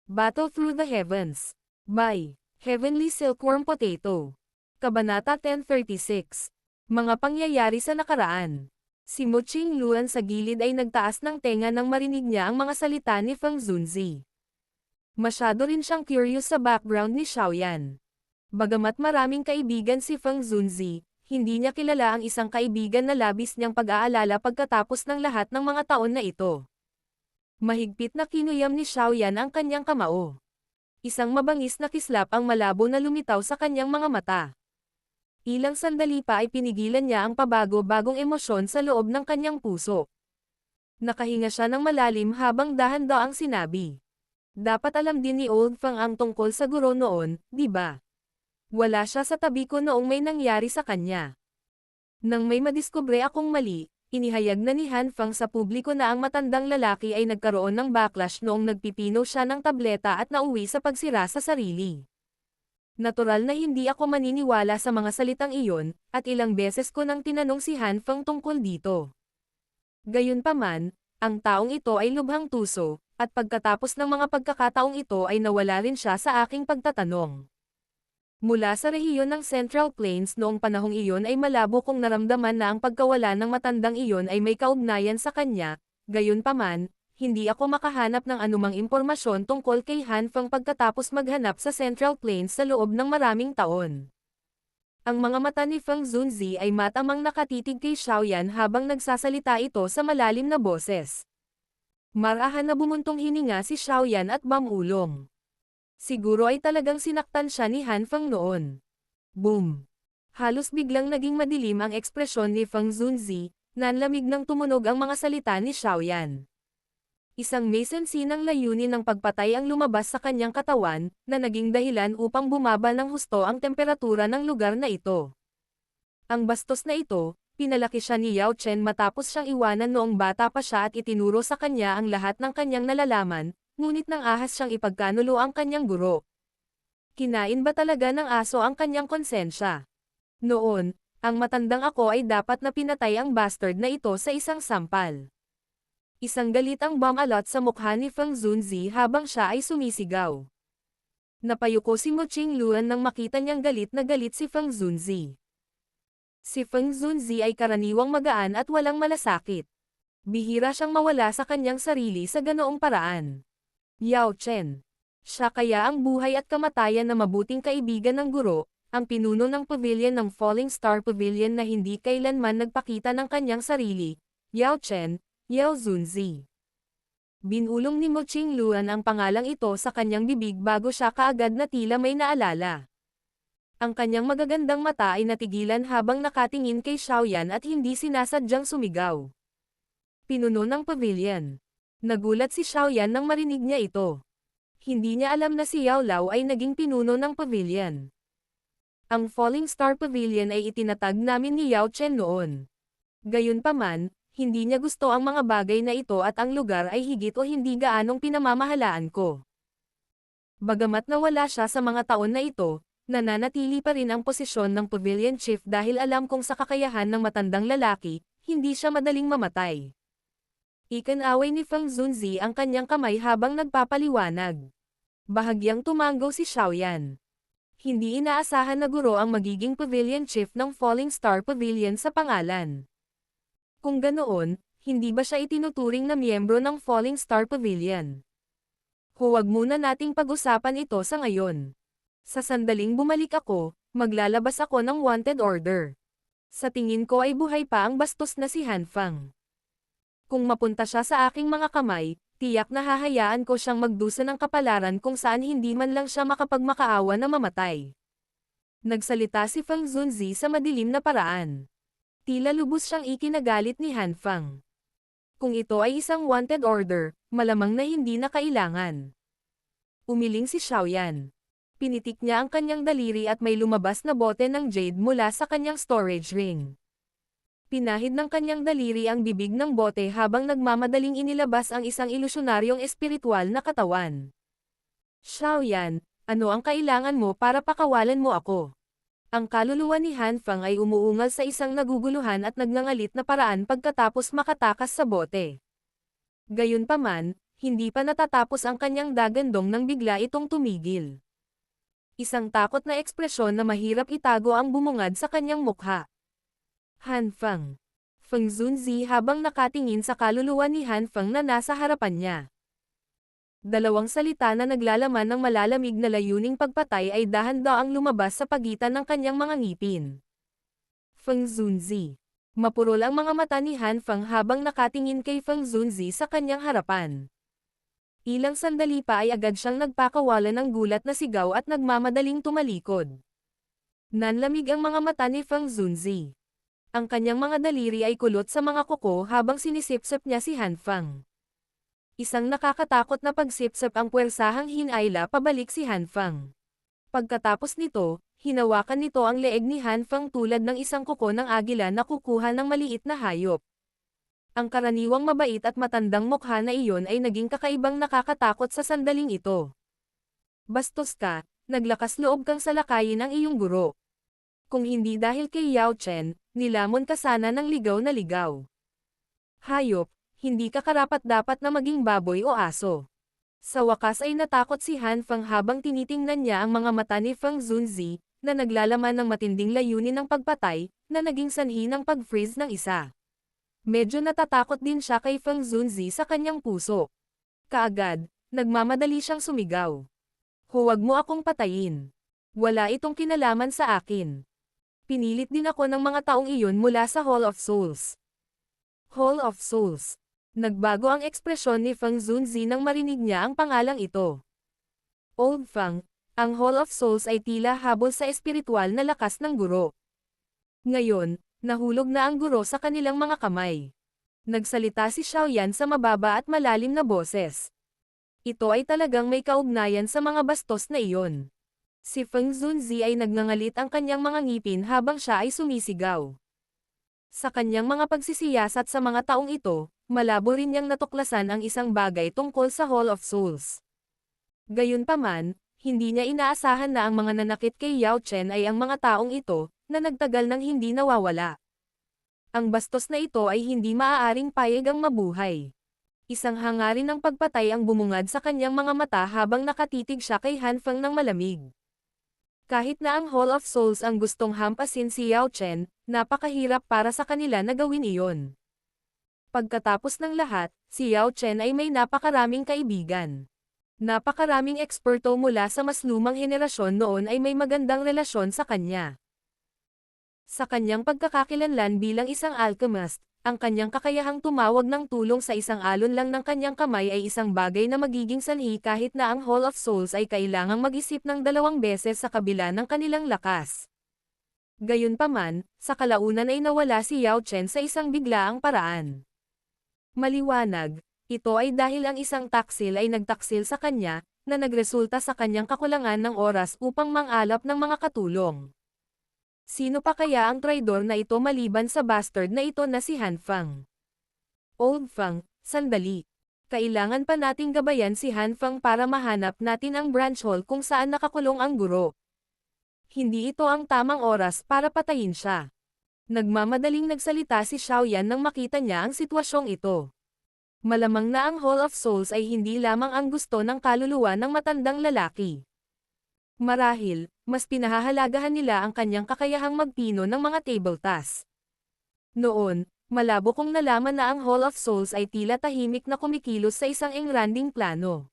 Battle Through the Heavens. By Heavenly Silkworm Potato. Kabanata 1036. Mga pangyayari sa nakaraan. Si Mu Qingluan sa gilid ay nagtaas ng tenga nang marinig niya ang mga salita ni Feng Zunzi. Masyado rin siyang curious sa background ni Xiaoyan. Bagamat maraming kaibigan si Feng Zunzi, hindi niya kilala ang isang kaibigan na labis niyang pag-aalala pagkatapos ng lahat ng mga taon na ito. Mahigpit na kinuyam ni Xiaoyan ang kanyang kamao. Isang mabangis na kislap ang malabo na lumitaw sa kanyang mga mata. Ilang sandali pa ay pinigilan niya ang pabago-bagong emosyon sa loob ng kanyang puso. Nakahinga siya ng malalim habang dahan-daang sinabi. Dapat alam din ni Old Feng ang tungkol sa guro noon, di ba? Wala siya sa tabi ko noong may nangyari sa kanya. Nang may madiskubre akong mali, inihayag na ni Han Feng sa publiko na ang matandang lalaki ay nagkaroon ng backlash noong nagpipino siya ng tableta at nauwi sa pagsira sa sarili. Natural na hindi ako maniniwala sa mga salitang iyon, at ilang beses ko nang tinanong si Han Feng tungkol dito. Gayunpaman, ang taong ito ay lubhang tuso, at pagkatapos ng mga pagkakataong ito ay nawala rin siya sa aking pagtatanong. Mula sa rehiyon ng Central Plains noong panahong iyon ay malabo kong naramdaman na ang pagkawala ng matandang iyon ay may kaugnayan sa kanya, gayunpaman, hindi ako makahanap ng anumang impormasyon tungkol kay Han Feng pagkatapos maghanap sa Central Plains sa loob ng maraming taon. Ang mga mata ni Feng Zunzi ay matamang nakatitig kay Xiaoyan habang nagsasalita ito sa malalim na boses. Marahan na bumuntong hininga si Xiaoyan at mamulong. Siguro ay talagang sinaktan siya ni Han Feng noon. Boom! Halos biglang naging madilim ang ekspresyon ni Feng Zunzi, nanlamig nang tumunog ang mga salita ni Xiaoyan. Isang mesensi ng layunin ng pagpatay ang lumabas sa kanyang katawan, na naging dahilan upang bumaba ng husto ang temperatura ng lugar na ito. Ang bastos na ito, pinalaki siya ni Yao Chen matapos siyang iwanan noong bata pa siya at itinuro sa kanya ang lahat ng kanyang nalalaman, ngunit nang ahas siyang ipagkanulo ang kanyang guro. Kinain ba talaga ng aso ang kanyang konsensya? Noon, ang matandang ako ay dapat na pinatay ang bastard na ito sa isang sampal. Isang galit ang bumalot sa mukha ni Feng Zunzi habang siya ay sumisigaw. Napayuko si Mu Qingluan nang makita niyang galit na galit si Feng Zunzi. Si Feng Zunzi ay karaniwang magaan at walang malasakit. Bihira siyang mawala sa kanyang sarili sa ganoong paraan. Yao Chen. Siya kaya ang buhay at kamatayan na mabuting kaibigan ng guro, ang pinuno ng pavilion ng Falling Star Pavilion na hindi kailanman nagpakita ng kanyang sarili, Yao Chen, Yao Zunzi. Binulong ni Mu Qingluan ang pangalang ito sa kanyang bibig bago siya kaagad na tila may naalala. Ang kanyang magagandang mata ay natigilan habang nakatingin kay Xiaoyan at hindi sinasadyang sumigaw. Pinuno ng pavilion. Nagulat si Xiaoyan nang marinig niya ito. Hindi niya alam na si Yao Lao ay naging pinuno ng pavilion. Ang Falling Star Pavilion ay itinatag namin ni Yao Chen noon. Gayunpaman, hindi niya gusto ang mga bagay na ito at ang lugar ay higit o hindi gaanong pinamamahalaan ko. Bagamat nawala siya sa mga taon na ito, nananatili pa rin ang posisyon ng Pavilion Chief dahil alam kong sa kakayahan ng matandang lalaki, hindi siya madaling mamatay. Ikinaway ni Feng Zunzi ang kanyang kamay habang nagpapaliwanag. Bahagyang tumanggaw si Xiaoyan. Hindi inaasahan na guro ang magiging Pavilion Chief ng Falling Star Pavilion sa pangalan. Kung ganoon, hindi ba siya itinuturing na miyembro ng Falling Star Pavilion? Huwag muna nating pag-usapan ito sa ngayon. Sa sandaling bumalik ako, maglalabas ako ng wanted order. Sa tingin ko ay buhay pa ang bastos na si Han Feng. Kung mapunta siya sa aking mga kamay, tiyak na hahayaan ko siyang magdusa ng kapalaran kung saan hindi man lang siya makapagmakaawa na mamatay. Nagsalita si Feng Zunzi sa madilim na paraan. Tila lubos siyang ikinagalit ni Han Feng. Kung ito ay isang wanted order, malamang na hindi na kailangan. Umiling si Xiaoyan. Pinitik niya ang kanyang daliri at may lumabas na bote ng jade mula sa kanyang storage ring. Pinahid ng kanyang daliri ang bibig ng bote habang nagmamadaling inilabas ang isang ilusyonaryong espiritual na katawan. Xiaoyan, ano ang kailangan mo para pakawalan mo ako? Ang kaluluwa ni Han Feng ay umuungal sa isang naguguluhan at nagngangalit na paraan pagkatapos makatakas sa bote. Gayunpaman, Hindi pa natatapos ang kanyang dagandong nang bigla itong tumigil. Isang takot na ekspresyon na mahirap itago ang bumungad sa kanyang mukha. Han Feng. Feng Zunzi habang nakatingin sa kaluluwa ni Han Feng na nasa harapan niya. Dalawang salita na naglalaman ng malalamig na layuning pagpatay ay dahan-daang lumabas sa pagitan ng kanyang mga ngipin. Feng Zunzi. Mapurol ang mga mata ni Han Feng habang nakatingin kay Feng Zunzi sa kanyang harapan. Ilang sandali pa ay agad siyang nagpakawalan ng gulat na sigaw at nagmamadaling tumalikod. Nanlamig ang mga mata ni Feng Zunzi. Ang kanyang mga daliri ay kulot sa mga kuko habang sinisipsip niya si Han Feng. Isang nakakatakot na pagsipsip ang puwersahang hinayla pabalik si Han Feng. Pagkatapos nito, hinawakan nito ang leeg ni Han Feng tulad ng isang kuko ng agila na kukuha ng maliit na hayop. Ang karaniwang mabait at matandang mukha na iyon ay naging kakaibang nakakatakot sa sandaling ito. Bastos ka, naglakas loob kang salakayin ang iyong guro. Kung hindi dahil kay Yao Chen, nilamon ka sana ng ligaw na ligaw. Hayop, hindi ka karapat-dapat na maging baboy o aso. Sa wakas ay natakot si Han Feng habang tinitingnan niya ang mga mata ni Feng Zunzi, na naglalaman ng matinding layunin ng pagpatay, na naging sanhi ng pag-freeze ng isa. Medyo natatakot din siya kay Feng Zunzi sa kanyang puso. Kaagad, nagmamadali siyang sumigaw. Huwag mo akong patayin. Wala itong kinalaman sa akin. Pinilit din ako ng mga taong iyon mula sa Hall of Souls. Hall of Souls. Nagbago ang ekspresyon ni Feng Zunzi nang marinig niya ang pangalang ito. Old Feng, ang Hall of Souls ay tila habol sa espiritual na lakas ng guro. Ngayon, nahulog na ang guro sa kanilang mga kamay. Nagsalita si Xiaoyan sa mababa at malalim na boses. Ito ay talagang may kaugnayan sa mga bastos na iyon. Si Feng Zunzi ay nagngangalit ang kanyang mga ngipin habang siya ay sumisigaw. Sa kanyang mga pagsisiyasat sa mga taong ito, malabo rin niyang natuklasan ang isang bagay tungkol sa Hall of Souls. Gayunpaman, hindi niya inaasahan na ang mga nanakit kay Yao Chen ay ang mga taong ito, na nagtagal nang hindi nawawala. Ang bastos na ito ay hindi maaaring payag ang mabuhay. Isang hangarin ng pagpatay ang bumungad sa kanyang mga mata habang nakatitig siya kay Han Feng ng malamig. Kahit na ang Hall of Souls ang gustong hampasin si Yao Chen, napakahirap para sa kanila na gawin iyon. Pagkatapos ng lahat, si Yao Chen ay may napakaraming kaibigan. Napakaraming eksperto mula sa mas lumang henerasyon noon ay may magandang relasyon sa kanya. Sa kanyang pagkakakilanlan bilang isang alchemist, ang kanyang kakayahang tumawag ng tulong sa isang alon lang ng kanyang kamay ay isang bagay na magiging sanhi kahit na ang Hall of Souls ay kailangang mag-isip ng 2 beses sa kabila ng kanilang lakas. Gayunpaman, sa kalaunan ay nawala si Yao Chen sa isang biglaang paraan. Maliwanag, ito ay dahil ang isang taksil ay nagtaksil sa kanya, na nagresulta sa kanyang kakulangan ng oras upang mangalap ng mga katulong. Sino pa kaya ang traidor na ito maliban sa bastard na ito na si Han Feng? Old Feng, sandali. Kailangan pa nating gabayan si Han Feng para mahanap natin ang branch hall kung saan nakakulong ang guro. Hindi ito ang tamang oras para patayin siya. Nagmamadaling nagsalita si Xiaoyan nang makita niya ang sitwasyong ito. Malamang na ang Hall of Souls ay hindi lamang ang gusto ng kaluluwa ng matandang lalaki. Marahil, mas pinahahalagahan nila ang kanyang kakayahang magpino ng mga table tasks. Noon, malabo kong nalaman na ang Hall of Souls ay tila tahimik na kumikilos sa isang engranding plano.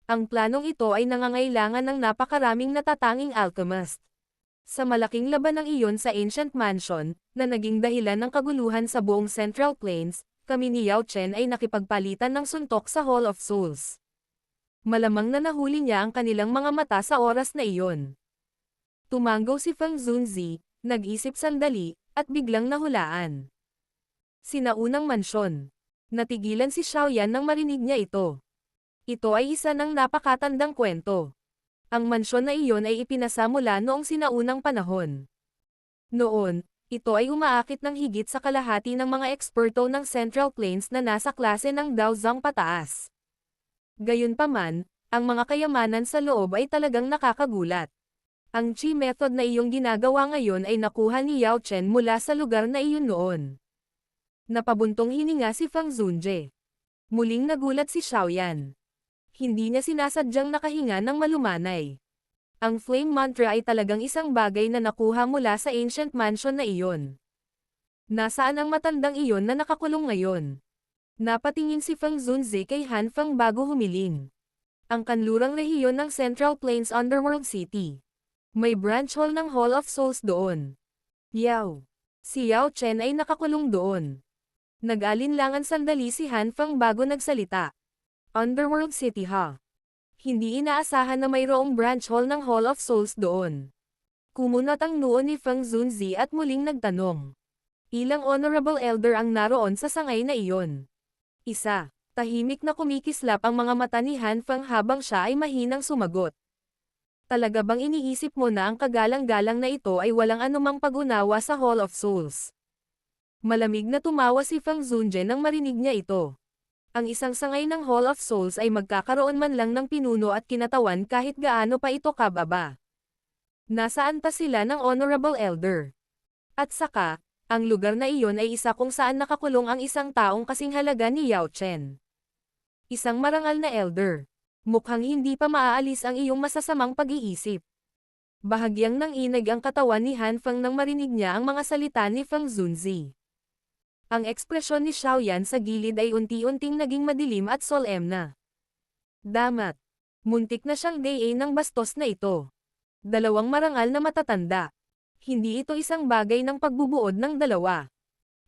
Ang planong ito ay nangangailangan ng napakaraming natatanging alchemist. Sa malaking laban ng iyon sa Ancient Mansion, na naging dahilan ng kaguluhan sa buong Central Plains, kami ni Yao Chen ay nakipagpalitan ng suntok sa Hall of Souls. Malamang na nahuli niya ang kanilang mga mata sa oras na iyon. Tumanggaw si Feng Zunzi, nag-isip sandali, at biglang nahulaan. Sinaunang mansyon. Natigilan si Xiaoyan nang marinig niya ito. Ito ay isa ng napakatandang kwento. Ang mansyon na iyon ay ipinasa mula noong sinaunang panahon. Noon, ito ay umaakit ng higit sa kalahati ng mga eksperto ng Central Plains na nasa klase ng Daozang pataas. Gayunpaman, ang mga kayamanan sa loob ay talagang nakakagulat. Ang chi method na iyong ginagawa ngayon ay nakuha ni Yao Chen mula sa lugar na iyon noon. Napabuntong hininga si Feng Zunje. Muling nagulat si Xiaoyan. Hindi niya sinasadyang nakahinga ng malumanay. Ang flame mantra ay talagang isang bagay na nakuha mula sa ancient mansion na iyon. Nasaan ang matandang iyon na nakakulong ngayon? Napatingin si Feng Zunzi kay Han Feng bago humiling. Ang kanlurang rehiyon ng Central Plains Underworld City. May branch hall ng Hall of Souls doon. Yao. Si Yao Chen ay nakakulong doon. Nag-alinlangan sandali si Han Feng bago nagsalita. Underworld City ha? Hindi inaasahan na mayroong branch hall ng Hall of Souls doon. Kumunat ang noo ni Feng Zunzi at muling nagtanong. Ilang honorable elder ang naroon sa sangay na iyon? Isa. Tahimik na kumikislap ang mga mata ni Han Feng habang siya ay mahinang sumagot. Talaga bang iniisip mo na ang kagalang-galang na ito ay walang anumang pag-unawa sa Hall of Souls? Malamig na tumawa si Feng Zunje nang marinig niya ito. Ang isang sangay ng Hall of Souls ay magkakaroon man lang ng pinuno at kinatawan kahit gaano pa ito kababa. Nasaan pa sila ng honorable elder? At saka, ang lugar na iyon ay isa kung saan nakakulong ang isang taong kasing halaga ni Yao Chen. Isang marangal na elder. Mukhang hindi pa maaalis ang iyong masasamang pag-iisip. Bahagyang nanginig ang katawan ni Han Feng nang marinig niya ang mga salita ni Feng Zunzi. Ang ekspresyon ni Xiaoyan sa gilid ay unti-unting naging madilim at solemna. Damat. Muntik na siyang gayain ng bastos na ito. Dalawang marangal na matatanda. Hindi ito isang bagay ng pagbubuod ng dalawa.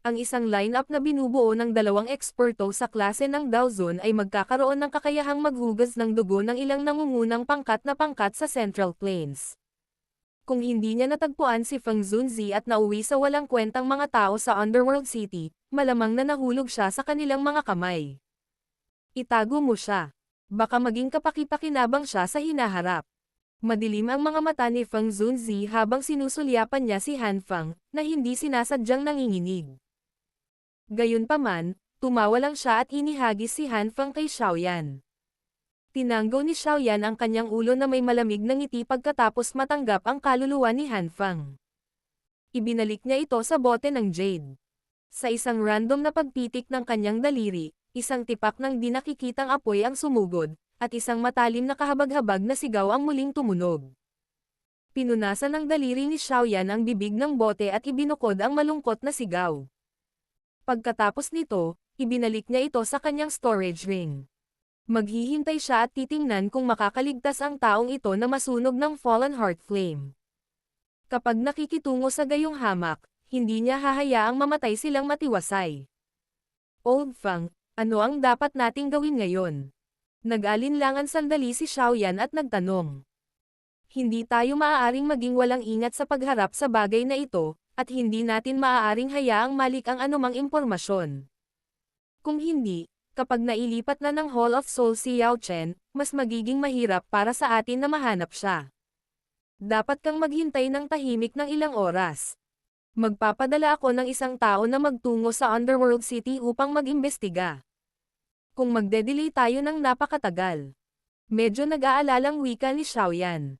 Ang isang lineup na binubuo ng dalawang eksperto sa klase ng Daozun ay magkakaroon ng kakayahang maghugas ng dugo ng ilang nangungunang pangkat na pangkat sa Central Plains. Kung hindi niya natagpuan si Feng Zunzi at nauwi sa walang kwentang mga tao sa Underworld City, malamang na nahulog siya sa kanilang mga kamay. Itago mo siya. Baka maging kapaki-pakinabang siya sa hinaharap. Madilim ang mga mata ni Feng Zunzi habang sinusulyapan niya si Han Feng, na hindi sinasadyang nanginginig. Gayunpaman, tumawa lang siya at inihagis si Han Feng kay Xiaoyan. Tinanggo ni Xiaoyan ang kanyang ulo na may malamig na ngiti pagkatapos matanggap ang kaluluwa ni Han Feng. Ibinalik niya ito sa bote ng jade. Sa isang random na pagpitik ng kanyang daliri, isang tipak ng di nakikitang apoy ang sumugod, at isang matalim na kahabag-habag na sigaw ang muling tumunog. Pinunasan ng daliri ni Xiaoyan ang bibig ng bote at ibinukod ang malungkot na sigaw. Pagkatapos nito, ibinalik niya ito sa kanyang storage ring. Maghihintay siya at titingnan kung makakaligtas ang taong ito na masunog ng Fallen Heart Flame. Kapag nakikitungo sa gayong hamak, hindi niya hahayaang mamatay silang matiwasay. Old Feng, ano ang dapat nating gawin ngayon? Nag-alinlangan sandali si Xiaoyan at nagtanong. Hindi tayo maaaring maging walang ingat sa pagharap sa bagay na ito, at hindi natin maaaring hayaang malik ang anumang impormasyon. Kung hindi, kapag nailipat na ng Hall of Souls si Yao Chen, mas magiging mahirap para sa atin na mahanap siya. Dapat kang maghintay ng tahimik ng ilang oras. Magpapadala ako ng isang tao na magtungo sa Underworld City upang mag-imbestiga. Kung magde-delay tayo ng napakatagal. Medyo nag-aalalang wika ni Xiaoyan.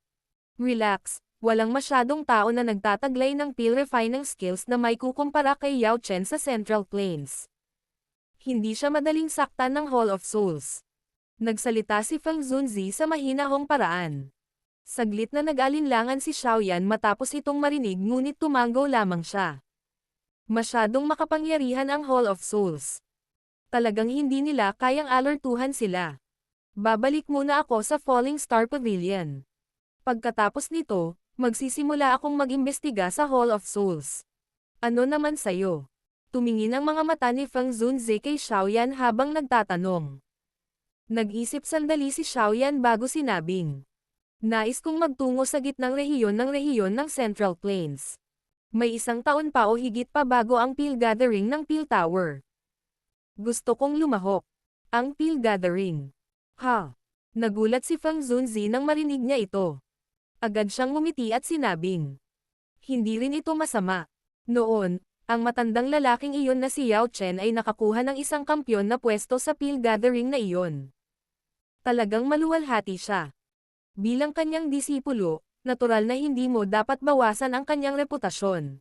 Relax, walang masyadong tao na nagtataglay ng peel refining skills na may kukumpara kay Yao Chen sa Central Plains. Hindi siya madaling saktan ng Hall of Souls. Nagsalita si Feng Zunzi sa mahinahong paraan. Saglit na nag-alinlangan si Xiaoyan matapos itong marinig ngunit tumanggo lamang siya. Masyadong makapangyarihan ang Hall of Souls. Talagang hindi nila kayang alertuhan sila. Babalik muna ako sa Falling Star Pavilion. Pagkatapos nito, magsisimula akong mag-imbestiga sa Hall of Souls. Ano naman sayo? Tumingin ang mga mata ni Feng Zunzi kay Xiaoyan habang nagtatanong. Nag-isip sandali si Xiaoyan bago sinabing. Nais kong magtungo sa gitnang rehiyon ng Central Plains. May isang taon pa o higit pa bago ang Peel Gathering ng Peel Tower. Gusto kong lumahok. Ang Peel Gathering. Ha? Nagulat si Feng Zunzi nang marinig niya ito. Agad siyang ngumiti at sinabing. Hindi rin ito masama. Noon, ang matandang lalaking iyon na si Yao Chen ay nakakuha ng isang kampyon na pwesto sa Peel Gathering na iyon. Talagang maluwalhati siya. Bilang kanyang disipulo, natural na hindi mo dapat bawasan ang kanyang reputasyon.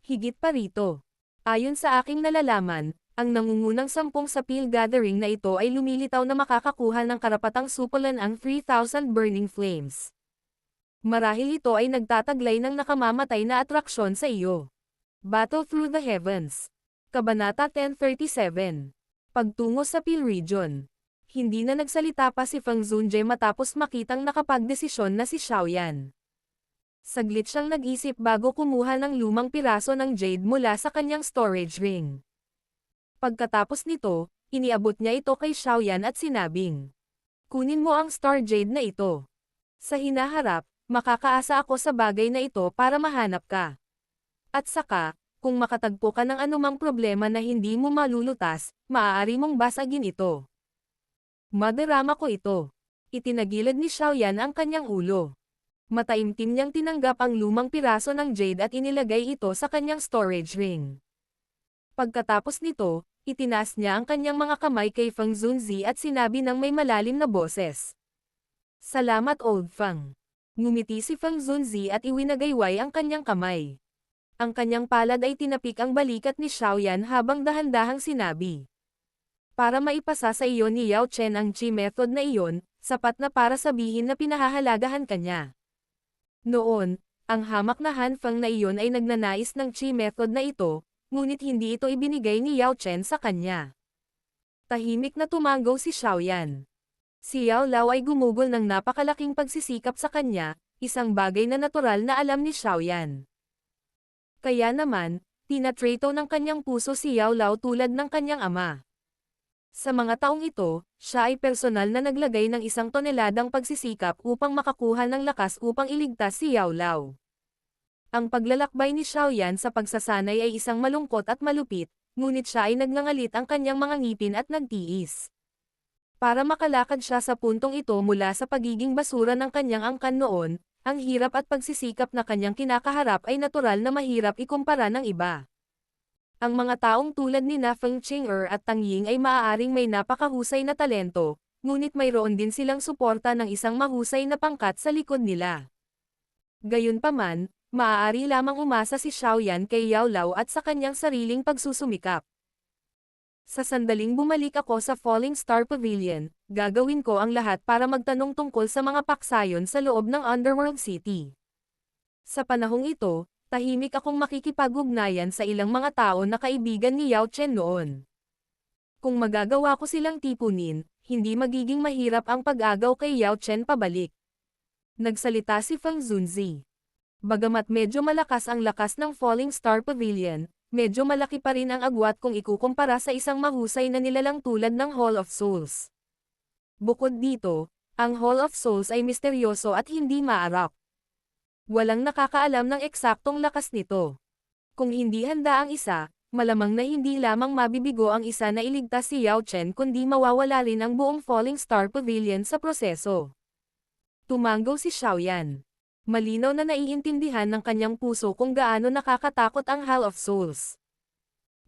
Higit pa rito. Ayon sa aking nalalaman, Ang nangungunang 10 sa Peel Gathering na ito ay lumilitaw na makakakuha ng karapatang supulan ang 3,000 Burning Flames. Marahil ito ay nagtataglay ng nakamamatay na atraksyon sa iyo. Battle Through the Heavens. Kabanata 1037. Pagtungo sa Peel Region. Hindi na nagsalita pa si Feng Zunjie matapos makitang nakapagdesisyon na si Xiaoyan. Saglit siyang nag-isip bago kumuha ng lumang piraso ng jade mula sa kanyang storage ring. Pagkatapos nito, iniabot niya ito kay Xiaoyan at sinabing, "Kunin mo ang Star Jade na ito. Sa hinaharap, makakaasa ako sa bagay na ito para mahanap ka. At saka, kung makatagpo ka ng anumang problema na hindi mo malulutas, maaari mong basagin ito." Madarama ko ito. Itinagilid ni Xiaoyan ang kanyang ulo. Mataimtim niyang tinanggap ang lumang piraso ng jade at inilagay ito sa kanyang storage ring. Pagkatapos nito, itinaas niya ang kanyang mga kamay kay Feng Zunzi at sinabi ng may malalim na boses. "Salamat Old Feng." Ngumiti si Feng Zunzi at iwinagayway ang kanyang kamay. Ang kanyang palad ay tinapik ang balikat ni Xiaoyan habang dahan-dahang sinabi, "Para maipasa sa iyo ni Yao Chen ang Chi method na iyon, sapat na para sabihin na pinahahalagahan ka niya." Noon, ang hamak na Han Feng na iyon ay nagnanais ng Chi method na ito, ngunit hindi ito ibinigay ni Yao Chen sa kanya. Tahimik na tumanggaw si Xiaoyan. Si Yao Lao ay gumugol ng napakalaking pagsisikap sa kanya, isang bagay na natural na alam ni Xiaoyan. Kaya naman, tinatrato ng kanyang puso si Yao Lao tulad ng kanyang ama. Sa mga taong ito, siya ay personal na naglagay ng 1 toneladang pagsisikap upang makakuha ng lakas upang iligtas si Yao Lao. Ang paglalakbay ni Xiaoyan sa pagsasanay ay isang malungkot at malupit, ngunit siya ay nagngangalit ang kanyang mga ngipin at nagtiis. Para makalakad siya sa puntong ito mula sa pagiging basura ng kanyang angkan noon, ang hirap at pagsisikap na kanyang kinakaharap ay natural na mahirap ikumpara ng iba. Ang mga taong tulad ni na Feng Qing'er at Tang Ying ay maaaring may napakahusay na talento, ngunit mayroon din silang suporta ng isang mahusay na pangkat sa likod nila. Gayunpaman, maaari lamang umasa si Xiaoyan kay Yao Lao at sa kanyang sariling pagsusumikap. Sa sandaling bumalik ako sa Falling Star Pavilion, gagawin ko ang lahat para magtanong tungkol sa mga paksayon sa loob ng Underworld City. Sa panahong ito, tahimik akong makikipag-ugnayan sa ilang mga tao na kaibigan ni Yao Chen noon. Kung magagawa ko silang tipunin, hindi magiging mahirap ang pag-agaw kay Yao Chen pabalik. Nagsalita si Feng Zunzi. Bagamat medyo malakas ang lakas ng Falling Star Pavilion, medyo malaki pa rin ang agwat kung ikukumpara sa isang mahusay na nilalang tulad ng Hall of Souls. Bukod dito, ang Hall of Souls ay misteryoso at hindi maarap. Walang nakakaalam ng eksaktong lakas nito. Kung hindi handa ang isa, malamang na hindi lamang mabibigo ang isa na iligtas si Yao Chen kundi mawawala rin ang buong Falling Star Pavilion sa proseso. Tumanggaw si Xiaoyan. Malinaw na naiintindihan ng kanyang puso kung gaano nakakatakot ang Hall of Souls.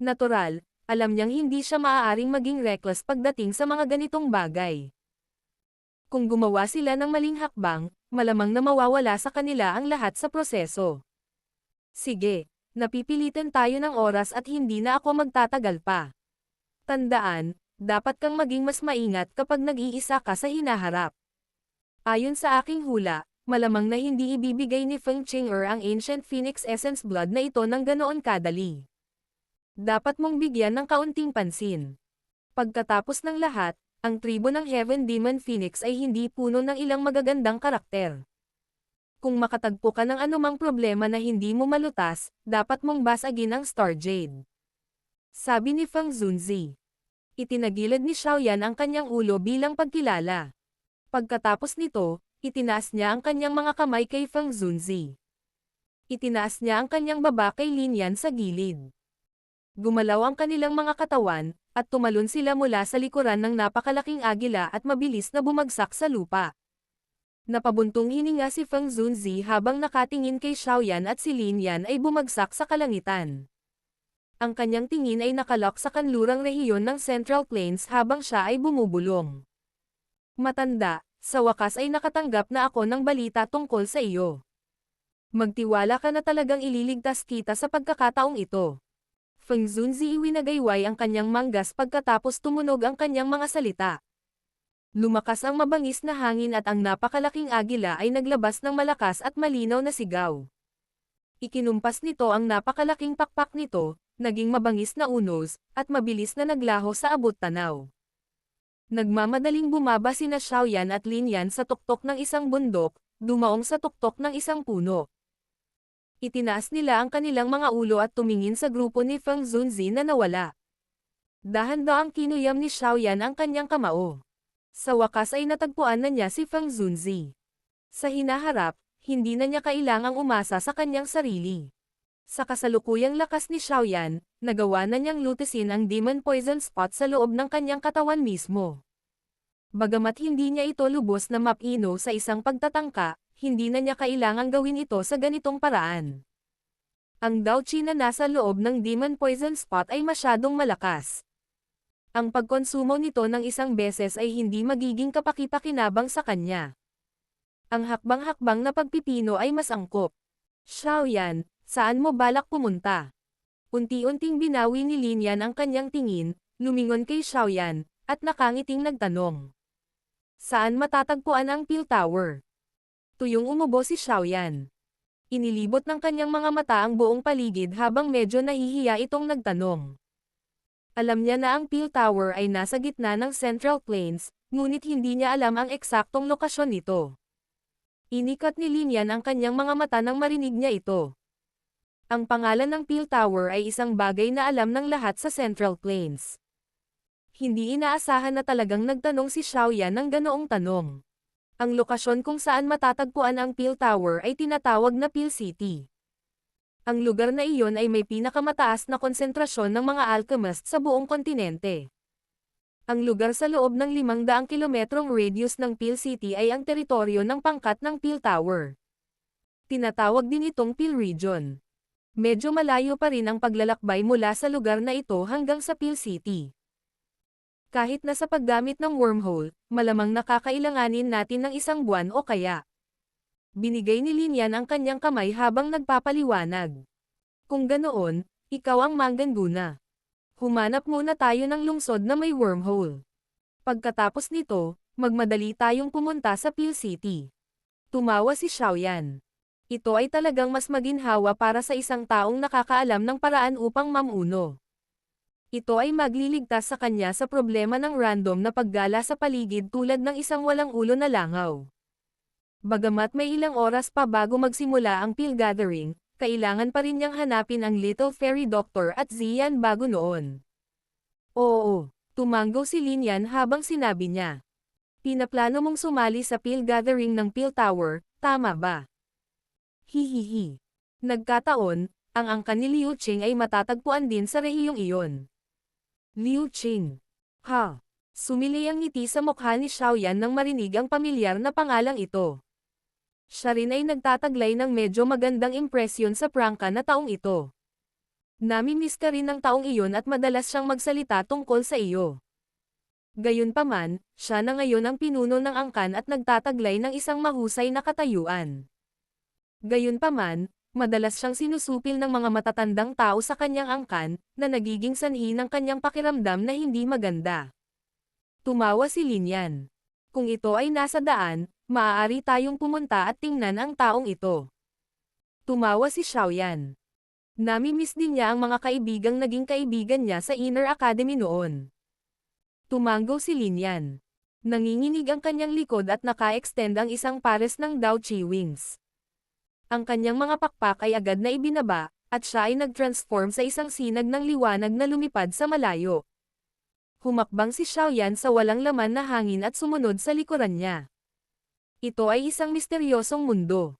Natural, alam niyang hindi siya maaaring maging reckless pagdating sa mga ganitong bagay. Kung gumawa sila ng maling hakbang, malamang na mawawala sa kanila ang lahat sa proseso. Sige, napipilitan tayo ng oras at hindi na ako magtatagal pa. Tandaan, dapat kang maging mas maingat kapag nag-iisa ka sa hinaharap. Ayon sa aking hula, malamang na hindi ibibigay ni Feng Qing'er ang Ancient Phoenix Essence Blood na ito ng ganoon kadali. Dapat mong bigyan ng kaunting pansin. Pagkatapos ng lahat, ang tribo ng Heaven Demon Phoenix ay hindi puno ng ilang magagandang karakter. Kung makatagpo ka ng anumang problema na hindi mo malutas, dapat mong basagin ang Star Jade. Sabi ni Feng Zunzi. Itinagilid ni Xiaoyan ang kanyang ulo bilang pagkilala. Pagkatapos nito, itinaas niya ang kanyang mga kamay kay Feng Zunzi. Itinaas niya ang kanyang baba kay Lin Yan sa gilid. Gumalaw ang kanilang mga katawan, at tumalon sila mula sa likuran ng napakalaking agila at mabilis na bumagsak sa lupa. Napabuntong hininga si Feng Zunzi habang nakatingin kay Xiaoyan at si Lin Yan ay bumagsak sa kalangitan. Ang kanyang tingin ay nakalok sa kanlurang rehiyon ng Central Plains habang siya ay bumubulong. Matanda, sa wakas ay nakatanggap na ako ng balita tungkol sa iyo. Magtiwala ka na talagang ililigtas kita sa pagkakataong ito. Feng Zunzi iwinagayway ang kanyang manggas pagkatapos tumunog ang kanyang mga salita. Lumakas ang mabangis na hangin at ang napakalaking agila ay naglabas ng malakas at malinaw na sigaw. Ikinumpas nito ang napakalaking pakpak nito, naging mabangis na unos, at mabilis na naglaho sa abot tanaw. Nagmamadaling bumaba sina Xiaoyan at Lin Yan sa tuktok ng isang bundok, dumaong sa tuktok ng isang puno. Itinaas nila ang kanilang mga ulo at tumingin sa grupo ni Feng Zunzi na nawala. Dahan-daang kinuyam ni Xiaoyan ang kanyang kamao. Sa wakas ay natagpuan na niya si Feng Zunzi. Sa hinaharap, hindi na niya kailangang umasa sa kanyang sarili. Sa kasalukuyang lakas ni Xiaoyan, nagawa na niyang lutisin ang demon poison spot sa loob ng kanyang katawan mismo. Bagamat hindi niya ito lubos na mapino sa isang pagtatangka, hindi na niya kailangang gawin ito sa ganitong paraan. Ang Daoqi na nasa loob ng demon poison spot ay masyadong malakas. Ang pagkonsumo nito ng isang beses ay hindi magiging kapaki-pakinabang sa kanya. Ang hakbang-hakbang na pagpipino ay mas angkop. Xiaoyan, saan mo balak pumunta? Unti-unting binawi ni Lin Yan ang kanyang tingin, lumingon kay Xiaoyan, at nakangiting nagtanong. Saan matatagpuan ang Peel Tower? Tuyong umubo si Xiaoyan. Inilibot ng kanyang mga mata ang buong paligid habang medyo nahihiya itong nagtanong. Alam niya na ang Peel Tower ay nasa gitna ng Central Plains, ngunit hindi niya alam ang eksaktong lokasyon nito. Inikat ni Lin Yan ang kanyang mga mata nang marinig niya ito. Ang pangalan ng Peel Tower ay isang bagay na alam ng lahat sa Central Plains. Hindi inaasahan na talagang nagtanong si Xiaoyan ng ganoong tanong. Ang lokasyon kung saan matatagpuan ang Peel Tower ay tinatawag na Peel City. Ang lugar na iyon ay may pinakamataas na konsentrasyon ng mga alchemist sa buong kontinente. Ang lugar sa loob ng 500 kilometrong radius ng Peel City ay ang teritoryo ng pangkat ng Peel Tower. Tinatawag din itong Peel Region. Medyo malayo pa rin ang paglalakbay mula sa lugar na ito hanggang sa Peel City. Kahit na sa paggamit ng wormhole, malamang nakakailanganin natin ng isang buwan o kaya. Binigay ni Lin Yan ang kanyang kamay habang nagpapaliwanag. Kung ganoon, ikaw ang mangganduna. Humanap muna tayo ng lungsod na may wormhole. Pagkatapos nito, magmadali tayong pumunta sa Peel City. Tumawa si Xiaoyan. Ito ay talagang mas maginhawa para sa isang taong nakakaalam ng paraan upang mamuno. Ito ay magliligtas sa kanya sa problema ng random na paggala sa paligid tulad ng isang walang ulo na langaw. Bagamat may ilang oras pa bago magsimula ang Peel Gathering, kailangan pa rin niyang hanapin ang Little Fairy Doctor at Ziyan bago noon. Oo, tumanggo si Lin Yan habang sinabi niya. Pinaplano mong sumali sa Peel Gathering ng Peel Tower, tama ba? Hihihi. Nagkataon, ang angkan ni Liu Qing ay matatagpuan din sa rehiyong iyon. Liu Qing. Ha? Sumili ang ngiti sa mukha ni Xiaoyan nang marinig ang pamilyar na pangalang ito. Siya rin ay nagtataglay ng medyo magandang impresyon sa prangka na taong ito. Namimiss ka rin ng taong iyon at madalas siyang magsalita tungkol sa iyo. Gayunpaman, siya na ngayon ang pinuno ng angkan at nagtataglay ng isang mahusay na katayuan. Gayunpaman, madalas siyang sinusupil ng mga matatandang tao sa kanyang angkan, na nagiging sanhi ng kanyang pakiramdam na hindi maganda. Tumawa si Lin Yan. Kung ito ay nasa daan, maaari tayong pumunta at tingnan ang taong ito. Tumawa si Xiaoyan. Namimiss din niya ang mga kaibigang naging kaibigan niya sa Inner Academy noon. Tumanggo si Lin Yan. Nanginginig ang kanyang likod at naka-extend ang isang pares ng Daoqi wings. Ang kanyang mga pakpak ay agad na ibinaba, at siya ay nag-transform sa isang sinag ng liwanag na lumipad sa malayo. Humakbang si Xiaoyan sa walang laman na hangin at sumunod sa likuran niya. Ito ay isang misteryosong mundo.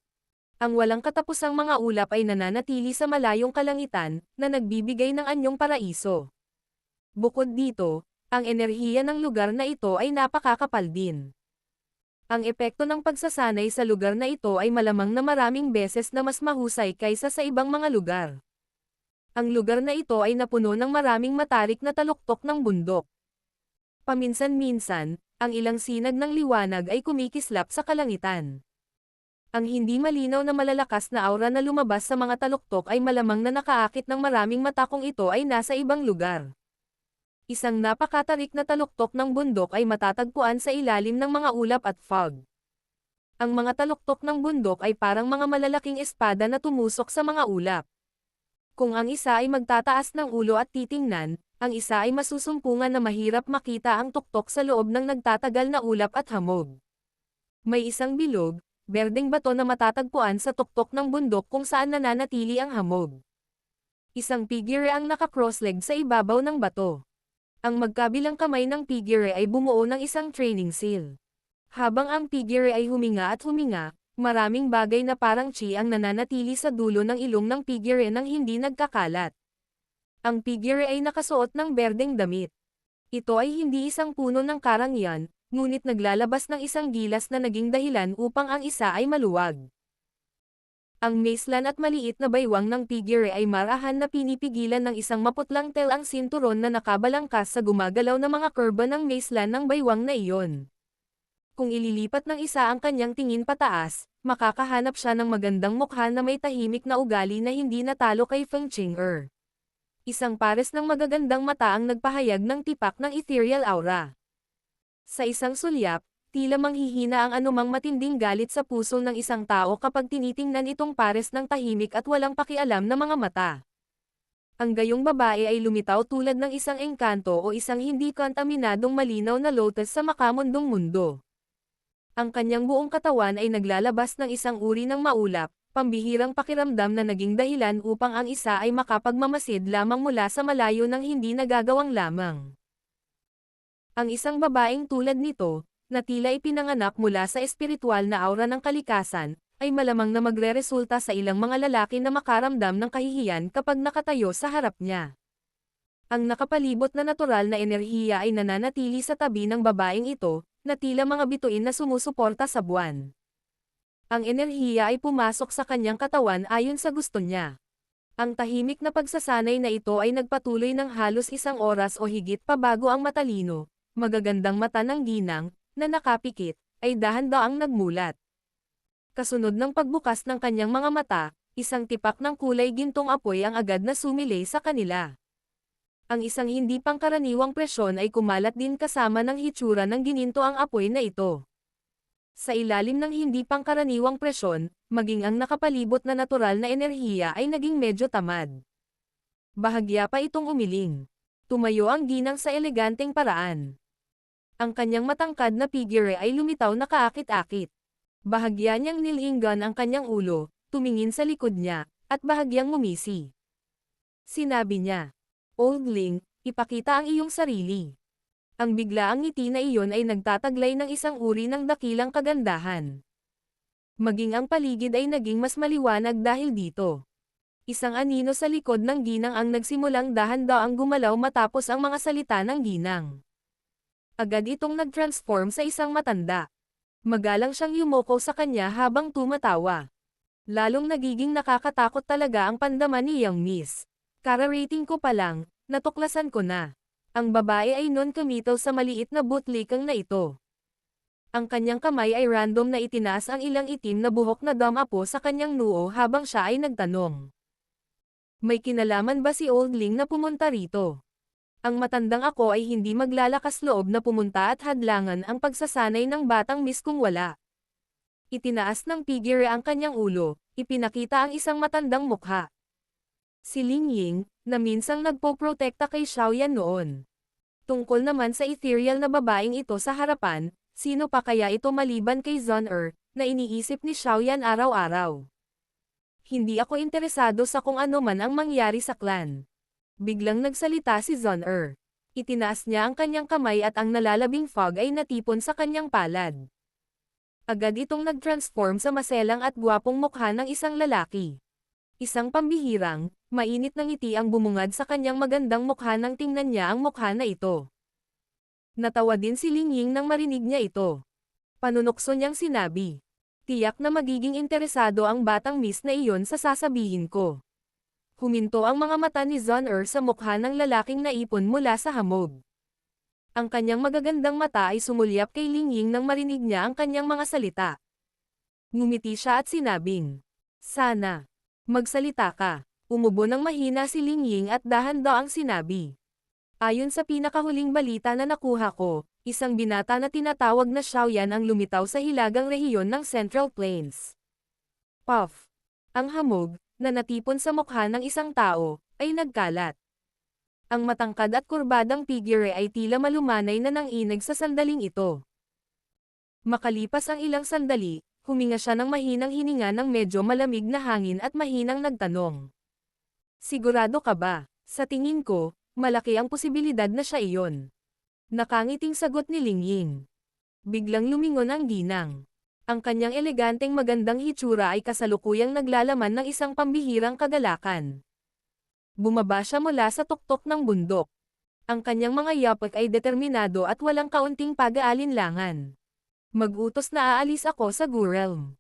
Ang walang katapusang mga ulap ay nananatili sa malayong kalangitan, na nagbibigay ng anyong paraiso. Bukod dito, ang enerhiya ng lugar na ito ay napakakapal din. Ang epekto ng pagsasanay sa lugar na ito ay malamang na maraming beses na mas mahusay kaysa sa ibang mga lugar. Ang lugar na ito ay napuno ng maraming matarik na taluktok ng bundok. Paminsan-minsan, ang ilang sinag ng liwanag ay kumikislap sa kalangitan. Ang hindi malinaw na malalakas na aura na lumabas sa mga taluktok ay malamang na nakaakit ng maraming mata kung ito ay nasa ibang lugar. Isang napakatarik na taluktok ng bundok ay matatagpuan sa ilalim ng mga ulap at fog. Ang mga taluktok ng bundok ay parang mga malalaking espada na tumusok sa mga ulap. Kung ang isa ay magtataas ng ulo at titingnan, ang isa ay masusumpungan na mahirap makita ang tuktok sa loob ng nagtatagal na ulap at hamog. May isang bilog, berdeng bato na matatagpuan sa tuktok ng bundok kung saan nananatili ang hamog. Isang figure ang naka-crossleg sa ibabaw ng bato. Ang magkabilang kamay ng figure ay bumuo ng isang training seal. Habang ang figure ay huminga at huminga, maraming bagay na parang chi ang nananatili sa dulo ng ilong ng figure nang hindi nagkakalat. Ang figure ay nakasuot ng berdeng damit. Ito ay hindi isang puno ng karangyaan, ngunit naglalabas ng isang gilas na naging dahilan upang ang isa ay maluwag. Ang macelan at maliit na baywang ng figure ay marahan na pinipigilan ng isang maputlang tel ang sinturon na nakabalangkas sa gumagalaw na mga kurba ng macelan ng baywang na iyon. Kung ililipat ng isa ang kanyang tingin pataas, makakahanap siya ng magandang mukha na may tahimik na ugali na hindi natalo kay Feng Qing'er. Isang pares ng magagandang mata ang nagpahayag ng tipak ng ethereal aura. Sa isang sulyap, tila manghihina ang anumang matinding galit sa puso ng isang tao kapag tinitingnan itong pares ng tahimik at walang pakialam na mga mata. Ang gayong babae ay lumitaw tulad ng isang engkanto o isang hindi kontaminadong malinaw na lotus sa makamundong mundo. Ang kanyang buong katawan ay naglalabas ng isang uri ng maulap, pambihirang pakiramdam na naging dahilan upang ang isa ay makapagmamasid lamang mula sa malayo ng hindi nagagawang lamang. Ang isang babaeng tulad nito, na tila ipinanganak mula sa espiritual na aura ng kalikasan, ay malamang na magreresulta sa ilang mga lalaki na makaramdam ng kahihiyan kapag nakatayo sa harap niya. Ang nakapalibot na natural na enerhiya ay nananatili sa tabi ng babaeng ito, na tila mga bituin na sumusuporta sa buwan. Ang enerhiya ay pumasok sa kanyang katawan ayon sa gusto niya. Ang tahimik na pagsasanay na ito ay nagpatuloy ng halos 1 oras o higit pa bago ang matalino, magagandang mata ng ginang, na nakapikit, ay dahan-daang nagmulat. Kasunod ng pagbukas ng kanyang mga mata, isang tipak ng kulay gintong apoy ang agad na sumilay sa kanila. Ang isang hindi pangkaraniwang presyon ay kumalat din kasama ng hitsura ng gininto ang apoy na ito. Sa ilalim ng hindi pangkaraniwang presyon, maging ang nakapalibot na natural na enerhiya ay naging medyo tamad. Bahagya pa itong umiling. Tumayo ang ginang sa eleganteng paraan. Ang kanyang matangkad na figure ay lumitaw na kaakit-akit. Bahagya niyang nilinggan ang kanyang ulo, tumingin sa likod niya, at bahagyang ngumisi. Sinabi niya, "Oldling, ipakita ang iyong sarili." Ang biglaang ngiti na iyon ay nagtataglay ng isang uri ng dakilang kagandahan. Maging ang paligid ay naging mas maliwanag dahil dito. Isang anino sa likod ng ginang ang nagsimulang dahan-daang gumalaw matapos ang mga salita ng ginang. Agad itong nag-transform sa isang matanda. Magalang siyang yumoko sa kanya habang tumatawa. Lalong nagiging nakakatakot talaga ang pandaman ni Young Miss. Kara-rating ko pa lang, natuklasan ko na. Ang babae ay non-committal sa maliit na bootlickang na ito. Ang kanyang kamay ay random na itinaas ang ilang itim na buhok na damapo sa kanyang noo habang siya ay nagtanong. May kinalaman ba si Oldling na pumunta rito? Ang matandang ako ay hindi maglalakas loob na pumunta at hadlangan ang pagsasanay ng batang miss kung wala. Itinaas ng figure ang kanyang ulo, ipinakita ang isang matandang mukha. Si Ling Ying, na minsang nagpoprotekta kay Xiaoyan noon. Tungkol naman sa ethereal na babaeng ito sa harapan, sino pa kaya ito maliban kay Zun-Er, na iniisip ni Xiaoyan araw-araw. Hindi ako interesado sa kung ano man ang mangyari sa clan. Biglang nagsalita si Zun-Er. Itinaas niya ang kanyang kamay at ang nalalabing fog ay natipon sa kanyang palad. Agad itong nag-transform sa maselang at gwapong mukha ng isang lalaki. Isang pambihirang, mainit na ngiti ang bumungad sa kanyang magandang mukha nang tingnan niya ang mukha na ito. Natawa din si Ling Ying nang marinig niya ito. Panunokso niyang sinabi, "Tiyak na magiging interesado ang batang miss na iyon sa sasabihin ko." Huminto ang mga mata ni Zun-Er sa mukha ng lalaking naipon mula sa hamog. Ang kanyang magagandang mata ay sumulyap kay Ling Ying nang marinig niya ang kanyang mga salita. Ngumiti siya at sinabing, sana. Magsalita ka. Umubo ng mahina si Ling Ying at dahan-daang sinabi. Ayon sa pinakahuling balita na nakuha ko, isang binata na tinatawag na Xiaoyan ang lumitaw sa hilagang rehiyon ng Central Plains. Puff. Ang hamog, na natipon sa mukha ng isang tao, ay nagkalat. Ang matangkad at kurbadang figure ay tila malumanay na nanginig sa sandaling ito. Makalipas ang ilang sandali, huminga siya ng mahinang hininga ng medyo malamig na hangin at mahinang nagtanong. Sigurado ka ba? Sa tingin ko, malaki ang posibilidad na siya iyon. Nakangiting sagot ni Ling Ying. Biglang lumingon ang ginang. Ang kanyang eleganteng magandang hitsura ay kasalukuyang naglalaman ng isang pambihirang kagalakan. Bumaba siya mula sa tuktok ng bundok. Ang kanyang mga yapak ay determinado at walang kaunting pag-aalinlangan. Mag-utos na aalis ako sa Gu-realm.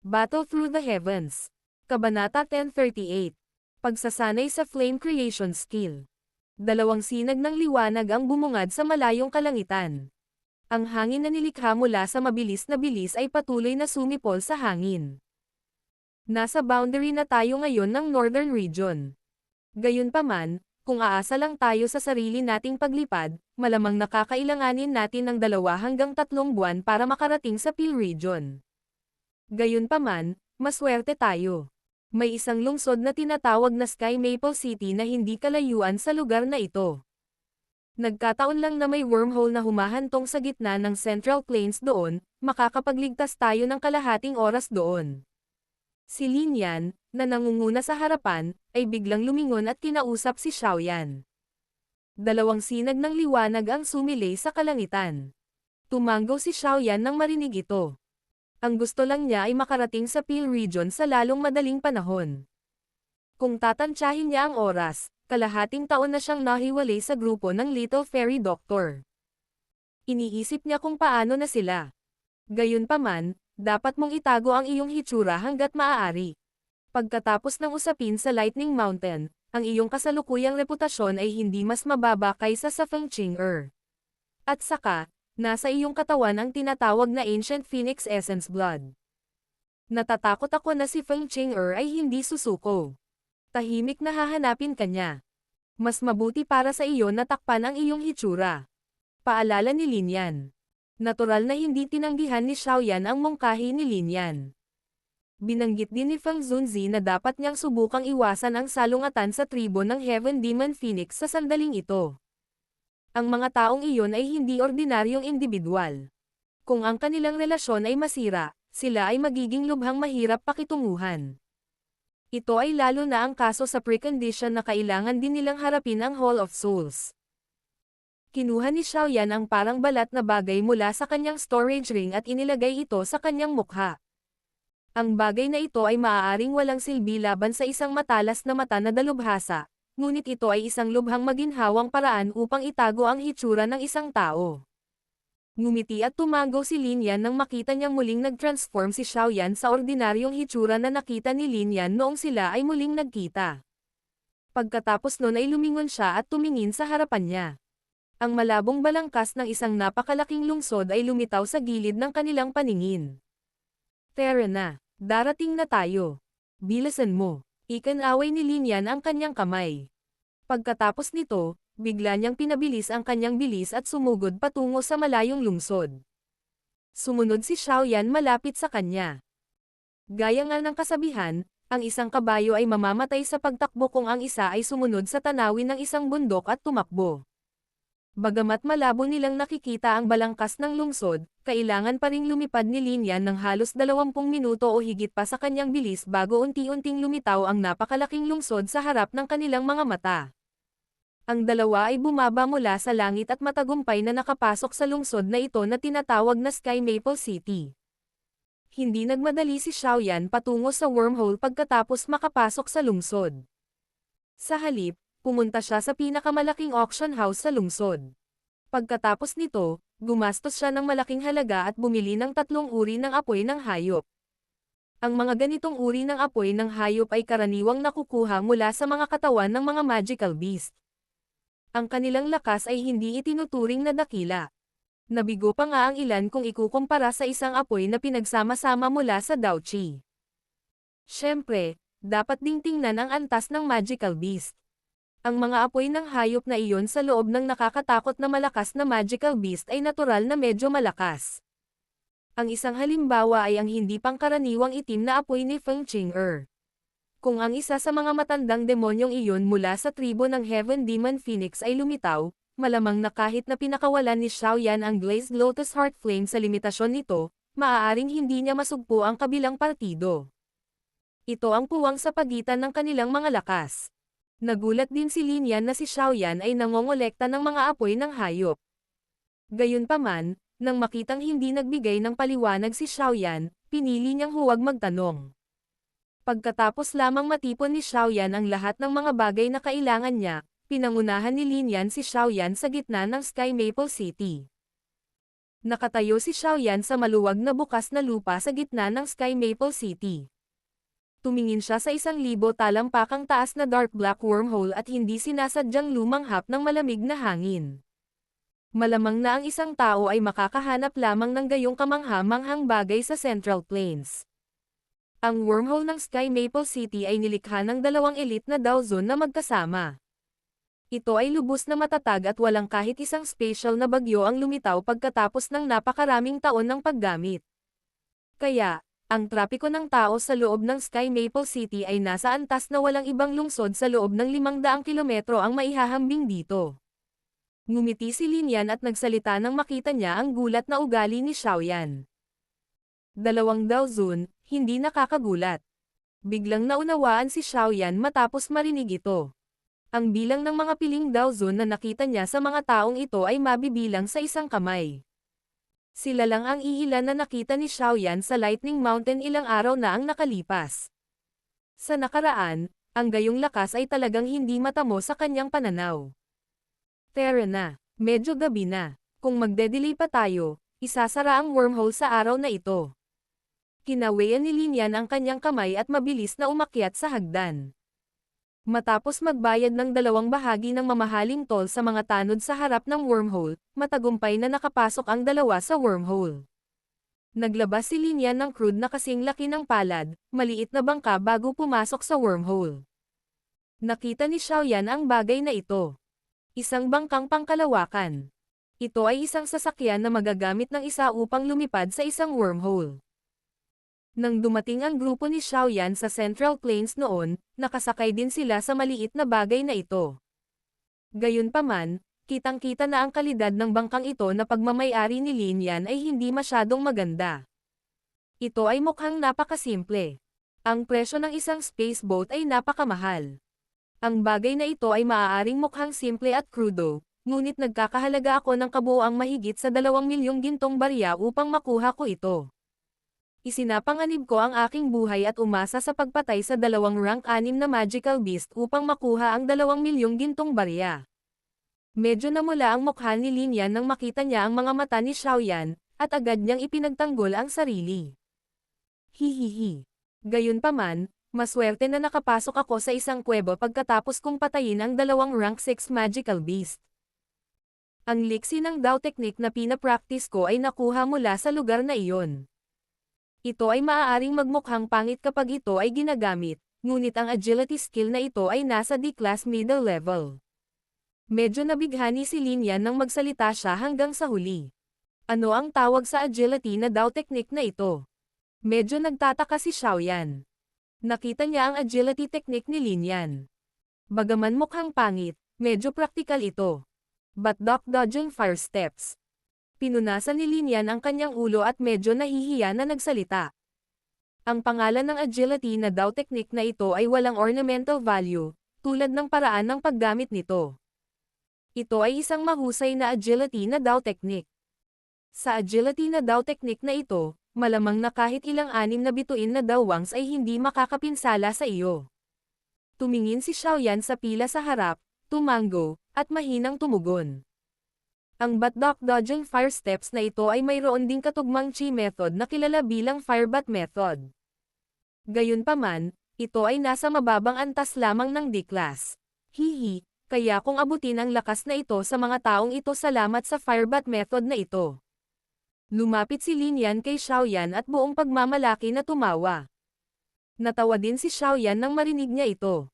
Battle Through the Heavens. Kabanata 1038. Pagsasanay sa Flame Creation Skill. Dalawang sinag ng liwanag ang bumungad sa malayong kalangitan. Ang hangin na nilikha mula sa mabilis na bilis ay patuloy na sumipol sa hangin. Nasa boundary na tayo ngayon ng Northern Region. Gayunpaman, kung aasa lang tayo sa sarili nating paglipad, malamang nakakailanganin natin ng 2 hanggang 3 buwan para makarating sa Peel Region. Gayunpaman, maswerte tayo. May isang lungsod na tinatawag na Sky Maple City na hindi kalayuan sa lugar na ito. Nagkataon lang na may wormhole na humahantong sa gitna ng Central Plains doon, makakapagligtas tayo ng kalahating oras doon. Si Lin Yan, na nangunguna sa harapan, ay biglang lumingon at kinausap si Xiaoyan. Dalawang sinag ng liwanag ang sumilay sa kalangitan. Tumanggo si Xiaoyan nang marinig ito. Ang gusto lang niya ay makarating sa Peel Region sa lalong madaling panahon. Kung tatantyahin niya ang oras, kalahating taon na siyang nahiwalay sa grupo ng Little Fairy Doctor. Iniisip niya kung paano na sila. Gayunpaman, dapat mong itago ang iyong hitsura hanggat maaari. Pagkatapos ng usapin sa Lightning Mountain, ang iyong kasalukuyang reputasyon ay hindi mas mababa kaysa sa Feng Qing'er. At saka, nasa iyong katawan ang tinatawag na Ancient Phoenix Essence Blood. Natatakot ako na si Feng Qing'er ay hindi susuko. Tahimik na hahanapin ka niya. Mas mabuti para sa iyo na takpan ang iyong hitsura. Paalala ni Lin Yan. Natural na hindi tinanggihan ni Xiaoyan ang mungkahi ni Lin Yan. Binanggit din ni Feng Zunzi na dapat niyang subukang iwasan ang salungatan sa tribo ng Heaven Demon Phoenix sa sandaling ito. Ang mga taong iyon ay hindi ordinaryong individual. Kung ang kanilang relasyon ay masira, sila ay magiging lubhang mahirap pakitunguhan. Ito ay lalo na ang kaso sa precondition na kailangan din nilang harapin ang Hall of Souls. Kinuha ni Xiaoyan ang parang balat na bagay mula sa kanyang storage ring at inilagay ito sa kanyang mukha. Ang bagay na ito ay maaaring walang silbi laban sa isang matalas na mata na dalubhasa, ngunit ito ay isang lubhang maginhawang paraan upang itago ang hitsura ng isang tao. Ngumiti at tumango si Lin Yan nang makita niyang muling nag-transform si Xiaoyan sa ordinaryong hitsura na nakita ni Lin Yan noong sila ay muling nagkita. Pagkatapos nun ay lumingon siya at tumingin sa harapan niya. Ang malabong balangkas ng isang napakalaking lungsod ay lumitaw sa gilid ng kanilang paningin. Tara na, darating na tayo. Bilisan mo. Ikinaway ni Lin Yan ang kanyang kamay. Pagkatapos nito, bigla niyang pinabilis ang kanyang bilis at sumugod patungo sa malayong lungsod. Sumunod si Xiaoyan malapit sa kanya. Gaya nga ng kasabihan, ang isang kabayo ay mamamatay sa pagtakbo kung ang isa ay sumunod sa tanawin ng isang bundok at tumakbo. Bagamat malabo nilang nakikita ang balangkas ng lungsod, kailangan pa ring lumipad ni Lin Yan ng halos 20 minuto o higit pa sa kanyang bilis bago unti-unting lumitaw ang napakalaking lungsod sa harap ng kanilang mga mata. Ang dalawa ay bumaba mula sa langit at matagumpay na nakapasok sa lungsod na ito na tinatawag na Sky Maple City. Hindi nagmadali si Xiaoyan patungo sa wormhole pagkatapos makapasok sa lungsod. Sa halip, pumunta siya sa pinakamalaking auction house sa lungsod. Pagkatapos nito, gumastos siya ng malaking halaga at bumili ng 3 uri ng apoy ng hayop. Ang mga ganitong uri ng apoy ng hayop ay karaniwang nakukuha mula sa mga katawan ng mga magical beast. Ang kanilang lakas ay hindi itinuturing na dakila. Nabigo pa nga ang ilan kung ikukumpara sa isang apoy na pinagsama-sama mula sa Daochi. Siyempre, dapat ding tingnan ang antas ng magical beast. Ang mga apoy ng hayop na iyon sa loob ng nakakatakot na malakas na magical beast ay natural na medyo malakas. Ang isang halimbawa ay ang hindi pangkaraniwang itim na apoy ni Feng Qing'er. Kung ang isa sa mga matandang demonyong iyon mula sa tribo ng Heaven Demon Phoenix ay lumitaw, malamang na kahit na pinakawalan ni Xiaoyan ang Glazed Lotus Heart Flame sa limitasyon nito, maaaring hindi niya masugpo ang kabilang partido. Ito ang puwang sa pagitan ng kanilang mga lakas. Nagulat din si Lin Yan na si Xiaoyan ay nangongolekta ng mga apoy ng hayop. Gayunpaman, nang makitang hindi nagbigay ng paliwanag si Xiaoyan, pinili niyang huwag magtanong. Pagkatapos lamang matipon ni Xiaoyan ang lahat ng mga bagay na kailangan niya, pinangunahan ni Lin Yan si Xiaoyan sa gitna ng Sky Maple City. Nakatayo si Xiaoyan sa maluwag na bukas na lupa sa gitna ng Sky Maple City. Tumingin siya sa 1,000 talampakang taas na dark black wormhole at hindi sinasadyang lumanghap ng malamig na hangin. Malamang na ang isang tao ay makakahanap lamang ng gayong kamangha-manghang bagay sa Central Plains. Ang wormhole ng Sky Maple City ay nilikha ng 2 elite na Daozun na magkasama. Ito ay lubos na matatag at walang kahit isang special na bagyo ang lumitaw pagkatapos ng napakaraming taon ng paggamit. Kaya, ang trapiko ng tao sa loob ng Sky Maple City ay nasa antas na walang ibang lungsod sa loob ng 500 kilometro ang maihahambing dito. Ngumiti si Lin Yan at nagsalita nang makita niya ang gulat na ugali ni Xiaoyan. 2 Daozun, hindi nakakagulat. Biglang naunawaan si Xiaoyan matapos marinig ito. Ang bilang ng mga piling Daozun na nakita niya sa mga taong ito ay mabibilang sa isang kamay. Sila lang ang iilan na nakita ni Xiaoyan sa Lightning Mountain ilang araw na ang nakalipas. Sa nakaraan, ang gayong lakas ay talagang hindi matamo sa kanyang pananaw. Tara na, medyo gabi na. Kung magde-delay pa tayo, isasara ang wormhole sa araw na ito. Kinawayan ni Lin Yan ang kanyang kamay at mabilis na umakyat sa hagdan. Matapos magbayad ng 2 bahagi ng mamahaling toll sa mga tanod sa harap ng wormhole, matagumpay na nakapasok ang 2 sa wormhole. Naglabas si Lin Yan ng crude na kasing laki ng palad, maliit na bangka bago pumasok sa wormhole. Nakita ni Xiaoyan ang bagay na ito. Isang bangkang pangkalawakan. Ito ay isang sasakyan na magagamit ng isa upang lumipad sa isang wormhole. Nang dumating ang grupo ni Xiaoyan sa Central Plains noon, nakasakay din sila sa maliit na bagay na ito. Gayunpaman, kitang-kita na ang kalidad ng bangkang ito na pagmamay-ari ni Lin Yan ay hindi masyadong maganda. Ito ay mukhang napakasimple. Ang presyo ng isang space boat ay napakamahal. Ang bagay na ito ay maaaring mukhang simple at krudo, ngunit nagkakahalaga ako ng kabuuang mahigit sa 2 milyong gintong barya upang makuha ko ito. Isinapanganib ko ang aking buhay at umasa sa pagpatay sa 2 rank 6 na magical beast upang makuha ang 2 milyong gintong barya. Medyo namula ang mukha ni Lin Yan nang makita niya ang mga mata ni Xiaoyan, at agad niyang ipinagtanggol ang sarili. Hihihi. Gayunpaman, maswerte na nakapasok ako sa isang kuweba pagkatapos kong patayin ang 2 rank 6 magical beast. Ang liksi ng Dao technique na pinapractice ko ay nakuha mula sa lugar na iyon. Ito ay maaaring magmukhang pangit kapag ito ay ginagamit, ngunit ang agility skill na ito ay nasa D-class middle level. Medyo nabighani si Lin Yan nang magsalita siya hanggang sa huli. Ano ang tawag sa agility na Dao technique na ito? Medyo nagtataka si Xiaoyan. Nakita niya ang agility technique ni Lin Yan. Bagaman mukhang pangit, medyo praktikal ito. But dodging fire steps. Pinunasan ni Lin Yan ang kanyang ulo at medyo nahihiya na nagsalita. Ang pangalan ng agility na Dao technique na ito ay walang ornamental value, tulad ng paraan ng paggamit nito. Ito ay isang mahusay na agility na Dao technique. Sa agility na Dao technique na ito, malamang na kahit ilang 6 na bituin na Daowangs ay hindi makakapinsala sa iyo. Tumingin si Xiaoyan sa pila sa harap, tumango, at mahinang tumugon. Ang dodging fire steps na ito ay mayroon ding katugmang chi method na kilala bilang firebat method. Gayunpaman, ito ay nasa mababang antas lamang ng D-class. Hihi, Kaya kung abutin ang lakas na ito sa mga taong ito salamat sa firebat method na ito. Lumapit si Lin Yan kay Xiaoyan at buong pagmamalaki na tumawa. Natawa din si Xiaoyan nang marinig niya ito.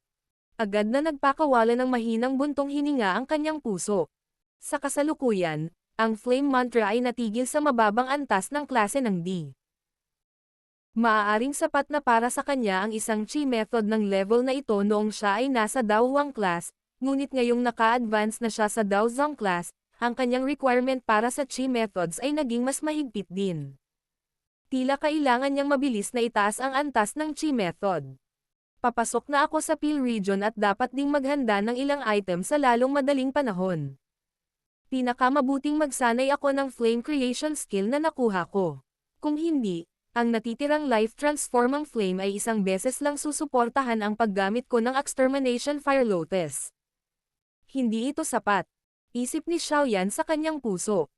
Agad na nagpakawala ng mahinang buntong hininga ang kanyang puso. Sa kasalukuyan, ang flame mantra ay natigil sa mababang antas ng klase ng D. Maaaring sapat na para sa kanya ang isang chi method ng level na ito noong siya ay nasa Daohuang class, ngunit ngayong naka-advance na siya sa Daozang class, ang kanyang requirement para sa chi methods ay naging mas mahigpit din. Tila kailangan niyang mabilis na itaas ang antas ng chi method. Papasok na ako sa Peel Region at dapat ding maghanda ng ilang item sa lalong madaling panahon. Pinakamabuting magsanay ako ng flame creation skill na nakuha ko. Kung hindi, ang natitirang life transforming flame ay isang beses lang susuportahan ang paggamit ko ng extermination fire lotus. Hindi ito sapat. Isip ni Xiaoyan sa kanyang puso.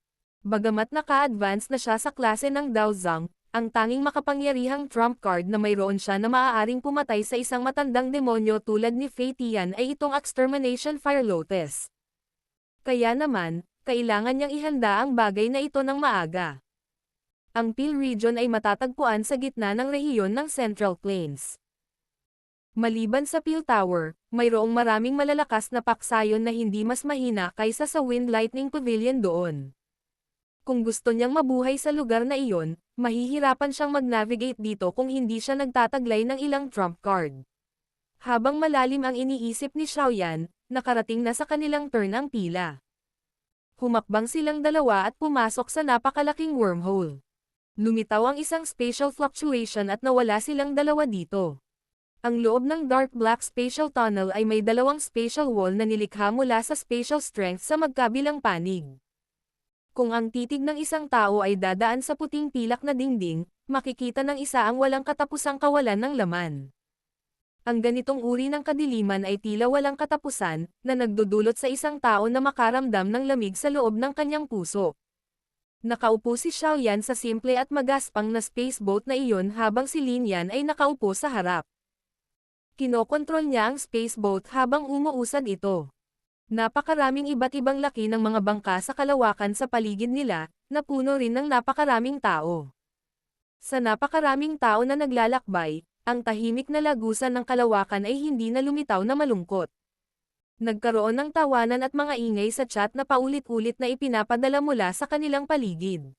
Bagamat naka-advance na siya sa klase ng Daozang, ang tanging makapangyarihang trump card na mayroon siya na maaaring pumatay sa isang matandang demonyo tulad ni Fei Tian ay itong extermination fire lotus. Kaya naman, kailangan niyang ihanda ang bagay na ito ng maaga. Ang Peel Region ay matatagpuan sa gitna ng rehiyon ng Central Plains. Maliban sa Peel Tower, mayroong maraming malalakas na paksayon na hindi mas mahina kaysa sa Wind Lightning Pavilion doon. Kung gusto niyang mabuhay sa lugar na iyon, mahihirapan siyang mag-navigate dito kung hindi siya nagtataglay ng ilang trump card. Habang malalim ang iniisip ni Xiaoyan, nakarating na sa kanilang turn ang pila. Humakbang silang dalawa at pumasok sa napakalaking wormhole. Lumitaw ang isang spatial fluctuation at nawala silang dalawa dito. Ang loob ng dark black spatial tunnel ay may dalawang spatial wall na nilikha mula sa spatial strength sa magkabilang panig. Kung ang titig ng isang tao ay dadaan sa puting pilak na dingding, makikita ng isa ang walang katapusang kawalan ng laman. Ang ganitong uri ng kadiliman ay tila walang katapusan, na nagdudulot sa isang tao na makaramdam ng lamig sa loob ng kanyang puso. Nakaupo si Xiaoyan sa simple at magaspang na spaceboat na iyon habang si Lin Yan ay nakaupo sa harap. Kinokontrol niya ang spaceboat habang umuusad ito. Napakaraming iba't ibang laki ng mga bangka sa kalawakan sa paligid nila, na puno rin ng napakaraming tao. Sa napakaraming tao na naglalakbay, ang tahimik na lagusan ng kalawakan ay hindi na lumitaw na malungkot. Nagkaroon ng tawanan at mga ingay sa chat na paulit-ulit na ipinapadala mula sa kanilang paligid.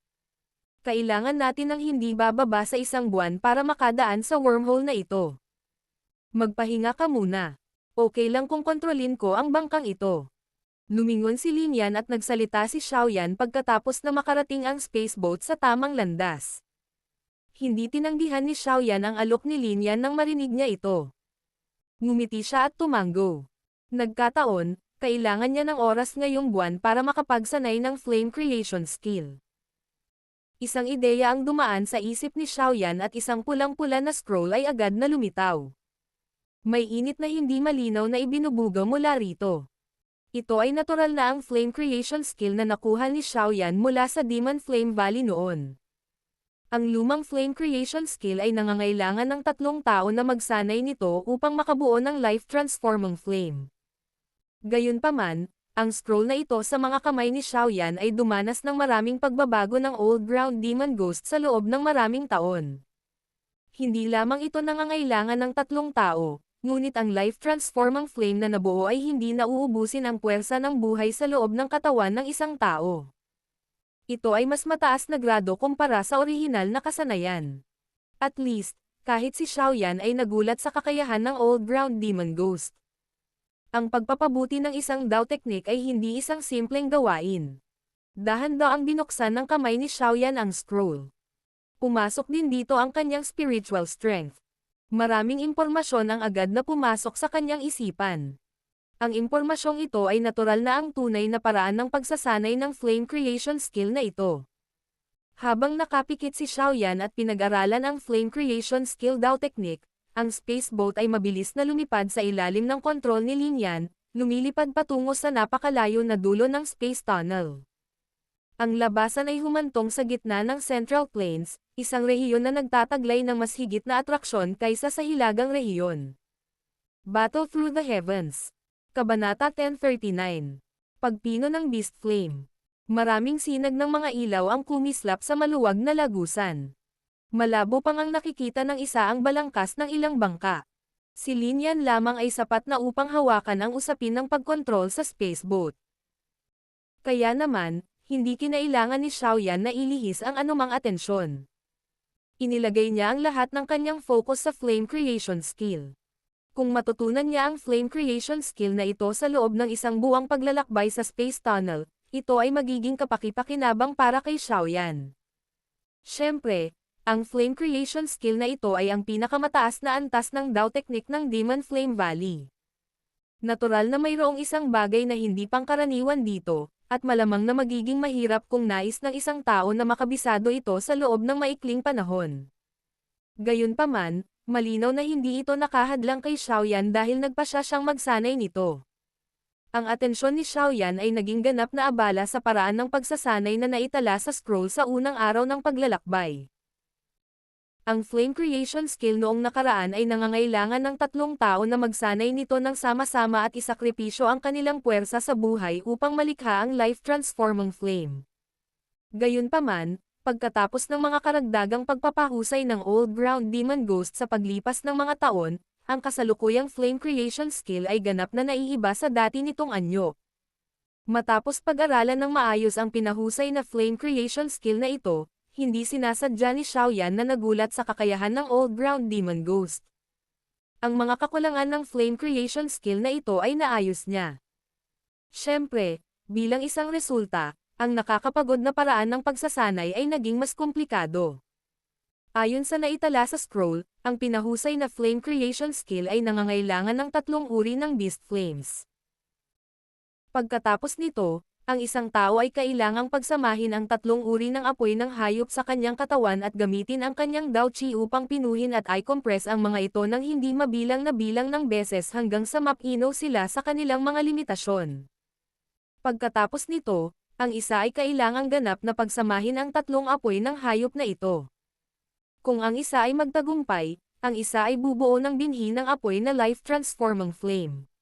Kailangan natin ng hindi bababa sa isang buwan para makadaan sa wormhole na ito. Magpahinga ka muna. Okay lang kung kontrolin ko ang bangkang ito. Lumingon si Lin Yan at nagsalita si Xiaoyan pagkatapos na makarating ang spaceboat sa tamang landas. Hindi tinanggihan ni Xiaoyan ang alok ni Lin Yan nang marinig niya ito. Ngumiti siya at tumango. Nagkataon, kailangan niya ng oras ngayong buwan para makapagsanay ng flame creation skill. Isang ideya ang dumaan sa isip ni Xiaoyan at isang pulang-pula na scroll ay agad na lumitaw. May init na hindi malinaw na ibinubuga mula rito. Ito ay natural na ang flame creation skill na nakuha ni Xiaoyan mula sa Demon Flame Valley noon. Ang lumang flame creation skill ay nangangailangan ng 3 tao na magsanay nito upang makabuo ng life-transforming flame. Gayunpaman, ang scroll na ito sa mga kamay ni Xiaoyan ay dumanas ng maraming pagbabago ng Old Ground Demon Ghost sa loob ng maraming taon. Hindi lamang ito nangangailangan ng 3 tao, ngunit ang life-transforming flame na nabuo ay hindi nauubusin ang puwersa ng buhay sa loob ng katawan ng isang tao. Ito ay mas mataas na grado kumpara sa orihinal na kasanayan. At least, kahit si Xiaoyan ay nagulat sa kakayahan ng Old Ground Demon Ghost. Ang pagpapabuti ng isang Dao technique ay hindi isang simpleng gawain. Dahan-daang binuksan ng kamay ni Xiaoyan ang scroll. Pumasok din dito ang kanyang spiritual strength. Maraming impormasyon ang agad na pumasok sa kanyang isipan. Ang impormasyong ito ay natural na ang tunay na paraan ng pagsasanay ng flame creation skill na ito. Habang nakapikit si Xiaoyan at pinag-aralan ang flame creation skill Dao technique, ang spaceboat ay mabilis na lumipad sa ilalim ng kontrol ni Lin Yan, lumilipad patungo sa napakalayo na dulo ng space tunnel. Ang labasan ay humantong sa gitna ng Central Plains, isang rehiyon na nagtataglay ng mas higit na atraksyon kaysa sa hilagang rehiyon. Battle through the heavens. Kabanata 1039. Pagpino ng Beast Flame. Maraming sinag ng mga ilaw ang kumislap sa maluwag na lagusan. Malabo pang ang nakikita ng isa ang balangkas ng ilang bangka. Si Lin Yan lamang ay sapat na upang hawakan ang usapin ng pagkontrol sa spaceboat. Kaya naman, hindi kinailangan ni Xiaoyan na ilihis ang anumang atensyon. Inilagay niya ang lahat ng kanyang focus sa flame creation skill. Kung matutunan niya ang flame creation skill na ito sa loob ng isang buwang paglalakbay sa space tunnel, ito ay magiging kapaki-pakinabang para kay Xiaoyan. Siyempre, ang flame creation skill na ito ay ang pinakamataas na antas ng Dao Technique ng Demon Flame Valley. Natural na mayroong isang bagay na hindi pangkaraniwan dito, at malamang na magiging mahirap kung nais ng isang tao na makabisado ito sa loob ng maikling panahon. Gayunpaman, malinaw na hindi ito nakahadlang kay Xiaoyan dahil nagpasya siyang magsanay nito. Ang atensyon ni Xiaoyan ay naging ganap na abala sa paraan ng pagsasanay na naitala sa scroll sa unang araw ng paglalakbay. Ang flame creation skill noong nakaraan ay nangangailangan ng 3 tao na magsanay nito ng sama-sama at isakripisyo ang kanilang puwersa sa buhay upang malikha ang life-transforming flame. Gayunpaman, pagkatapos ng mga karagdagang pagpapahusay ng Old Ground Demon Ghost sa paglipas ng mga taon, ang kasalukuyang flame creation skill ay ganap na naiiba sa dati nitong anyo. Matapos pag-aralan ng maayos ang pinahusay na flame creation skill na ito, hindi sinasadya ni Xiaoyan na nagulat sa kakayahan ng Old Ground Demon Ghost. Ang mga kakulangan ng flame creation skill na ito ay naayos niya. Siyempre, bilang isang resulta, ang nakakapagod na paraan ng pagsasanay ay naging mas komplikado. Ayon sa naitala sa scroll, ang pinahusay na flame creation skill ay nangangailangan ng 3 uri ng beast flames. Pagkatapos nito, ang isang tao ay kailangang pagsamahin ang 3 uri ng apoy ng hayop sa kanyang katawan at gamitin ang kanyang Dao Chi upang pinuhin at i-compress ang mga ito ng hindi mabilang na bilang ng beses hanggang sa mapinaw sila sa kanilang mga limitasyon. Pagkatapos nito, ang isa ay kailangang ganap na pagsamahin ang 3 apoy ng hayop na ito. Kung ang isa ay magtagumpay, ang isa ay bubuo ng binhi ng apoy na life-transforming flame.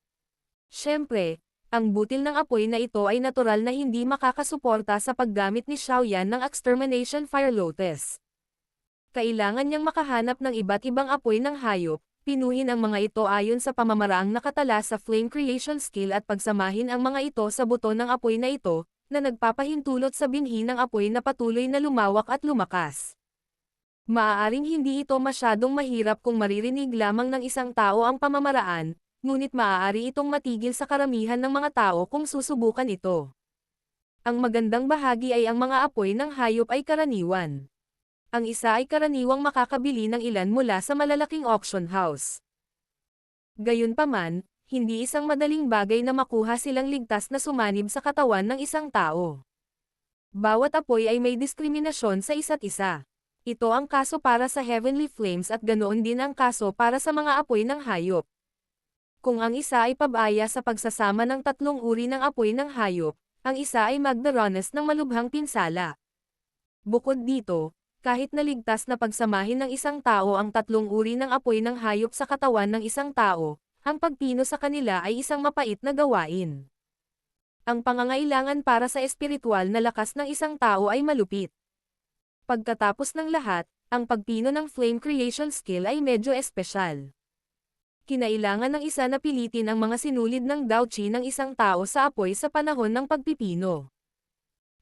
Siyempre, ang butil ng apoy na ito ay natural na hindi makakasuporta sa paggamit ni Xiaoyan ng Extermination Fire Lotus. Kailangan niyang makahanap ng iba't ibang apoy ng hayop, pinuhin ang mga ito ayon sa pamamaraang nakatala sa flame creation skill at pagsamahin ang mga ito sa buto ng apoy na ito, na nagpapahintulot sa binhi ng apoy na patuloy na lumawak at lumakas. Maaaring hindi ito masyadong mahirap kung maririnig lamang ng isang tao ang pamamaraan, ngunit maaari itong matigil sa karamihan ng mga tao kung susubukan ito. Ang magandang bahagi ay ang mga apoy ng hayop ay karaniwan. Ang isa ay karaniwang makakabili ng ilan mula sa malalaking auction house. Gayunpaman, hindi isang madaling bagay na makuha silang ligtas na sumanib sa katawan ng isang tao. Bawat apoy ay may diskriminasyon sa isa't isa. Ito ang kaso para sa Heavenly Flames at ganoon din ang kaso para sa mga apoy ng hayop. Kung ang isa ay pabaya sa pagsasama ng 3 uri ng apoy ng hayop, ang isa ay magdaranas ng malubhang pinsala. Bukod dito, kahit naligtas na pagsamahin ng isang tao ang 3 uri ng apoy ng hayop sa katawan ng isang tao, ang pagpino sa kanila ay isang mapait na gawain. Ang pangangailangan para sa espiritual na lakas ng isang tao ay malupit. Pagkatapos ng lahat, ang pagpino ng flame creation skill ay medyo espesyal. Kinailangan ng isa na pilitin ang mga sinulid ng Dao Chi ng isang tao sa apoy sa panahon ng pagpipino.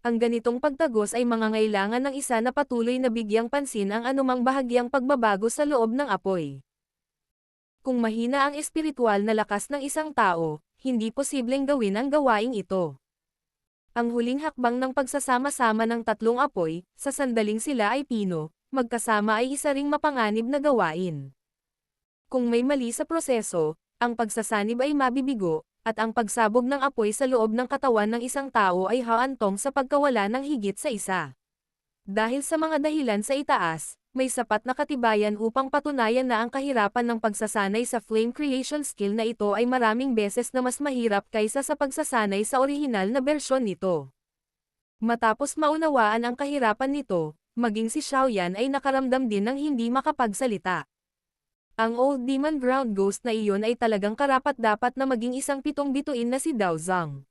Ang ganitong pagtagos ay mangangailangan ng isa na patuloy na bigyang pansin ang anumang bahagyang pagbabago sa loob ng apoy. Kung mahina ang espiritual na lakas ng isang tao, hindi posibleng gawin ang gawaing ito. Ang huling hakbang ng pagsasama-sama ng 3 apoy, sa sandaling sila ay pino, magkasama ay isa ring mapanganib na gawain. Kung may mali sa proseso, ang pagsasanib ay mabibigo, at ang pagsabog ng apoy sa loob ng katawan ng isang tao ay haantong sa pagkawala ng higit sa isa. Dahil sa mga dahilan sa itaas, may sapat na katibayan upang patunayan na ang kahirapan ng pagsasanay sa flame creation skill na ito ay maraming beses na mas mahirap kaysa sa pagsasanay sa orihinal na bersyon nito. Matapos maunawaan ang kahirapan nito, maging si Xiaoyan ay nakaramdam din ng hindi makapagsalita. Ang Old Demon Ground Ghost na iyon ay talagang karapat-dapat na maging isang pitong bituin na si Dao Zhang.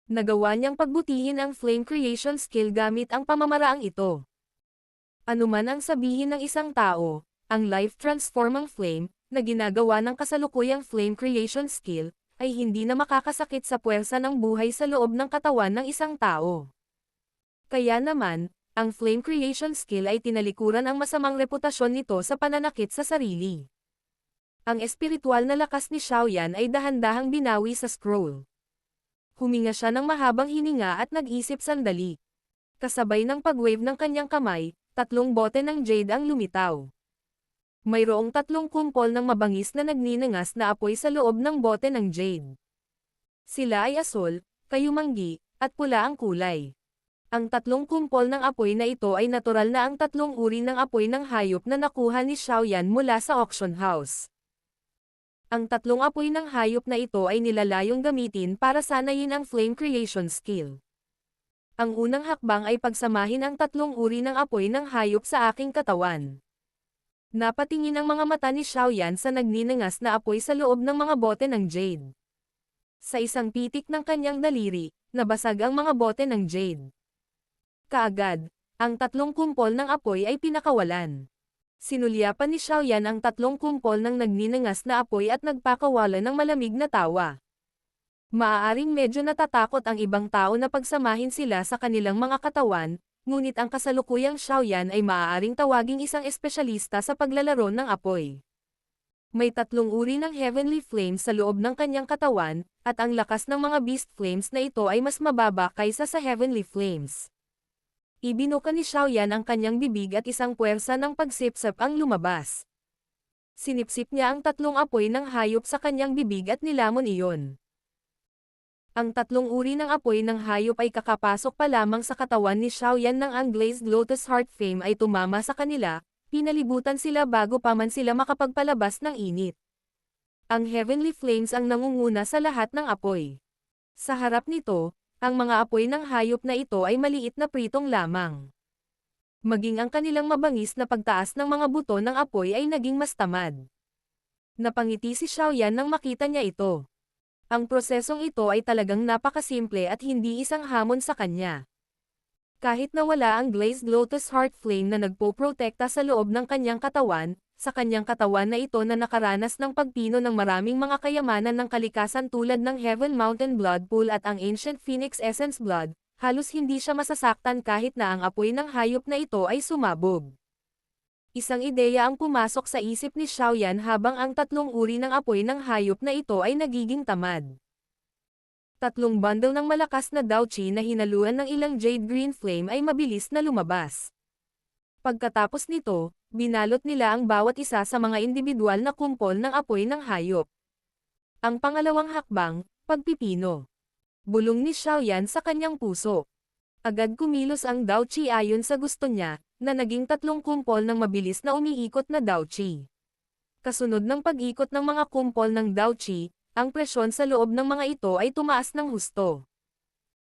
Nagawa niyang pagbutihin ang flame creation skill gamit ang pamamaraang ito. Anuman ang sabihin ng isang tao, ang life-transforming flame, na ginagawa ng kasalukuyang flame creation skill, ay hindi na makakasakit sa puwersa ng buhay sa loob ng katawan ng isang tao. Kaya naman, ang flame creation skill ay tinalikuran ang masamang reputasyon nito sa pananakit sa sarili. Ang espiritual na lakas ni Xiaoyan ay dahan-dahang binawi sa scroll. Huminga siya ng mahabang hininga at nag-isip sandali. Kasabay ng pag-wave ng kanyang kamay, 3 bote ng jade ang lumitaw. Mayroong 3 kumpol ng mabangis na nagninangas na apoy sa loob ng bote ng jade. Sila ay asul, kayumanggi, at pula ang kulay. Ang 3 kumpol ng apoy na ito ay natural na ang 3 uri ng apoy ng hayop na nakuha ni Xiaoyan mula sa auction house. Ang 3 apoy ng hayop na ito ay nilalayong gamitin para sanayin ang flame creation skill. Ang unang hakbang ay pagsamahin ang 3 uri ng apoy ng hayop sa aking katawan. Napatingin ang mga mata ni Xiaoyan sa nagninangas na apoy sa loob ng mga bote ng jade. Sa isang pitik ng kanyang daliri, nabasag ang mga bote ng jade. Kaagad, ang 3 kumpol ng apoy ay pinakawalan. Sinulyapan ni Xiaoyan ang 3 kumpol ng nagninangas na apoy at nagpakawala ng malamig na tawa. Maaaring medyo natatakot ang ibang tao na pagsamahin sila sa kanilang mga katawan, ngunit ang kasalukuyang Xiaoyan ay maaaring tawaging isang espesyalista sa paglalaro ng apoy. May 3 uri ng heavenly flames sa loob ng kanyang katawan, at ang lakas ng mga beast flames na ito ay mas mababa kaysa sa heavenly flames. Ibinuka ni Xiaoyan ang kanyang bibig at isang puwersa ng pagsipsip ang lumabas. Sinipsip niya ang 3 apoy ng hayop sa kanyang bibig at nilamon iyon. Ang 3 uri ng apoy ng hayop ay kakapasok pa lamang sa katawan ni Xiaoyan ng ang glazed lotus heart flame ay tumama sa kanila, pinalibutan sila bago pa man sila makapagpalabas ng init. Ang heavenly flames ang nangunguna sa lahat ng apoy. Sa harap nito, ang mga apoy ng hayop na ito ay maliit na pritong lamang. Maging ang kanilang mabangis na pagtaas ng mga buto ng apoy ay naging mas tamad. Napangiti si Xiaoyan nang makita niya ito. Ang prosesong ito ay talagang napakasimple at hindi isang hamon sa kanya. Kahit na wala ang glazed lotus heart flame na nagpoprotekta sa loob ng kanyang katawan, sa kanyang katawan na ito na nakaranas ng pagpino ng maraming mga kayamanan ng kalikasan tulad ng Heaven Mountain Blood Pool at ang Ancient Phoenix Essence Blood, halos hindi siya masasaktan kahit na ang apoy ng hayop na ito ay sumabog. Isang ideya ang pumasok sa isip ni Xiaoyan habang ang 3 uri ng apoy ng hayop na ito ay nagiging tamad. 3 bundle ng malakas na Daoqi na hinaluan ng ilang jade green flame ay mabilis na lumabas. Pagkatapos nito, binalot nila ang bawat isa sa mga individual na kumpol ng apoy ng hayop. Ang pangalawang hakbang, pagpipino. Bulong ni Xiaoyan sa kanyang puso. Agad kumilos ang Daoqi ayon sa gusto niya, na naging 3 kumpol ng mabilis na umiikot na Daoqi. Kasunod ng pag-ikot ng mga kumpol ng Daoqi, ang presyon sa loob ng mga ito ay tumaas ng husto.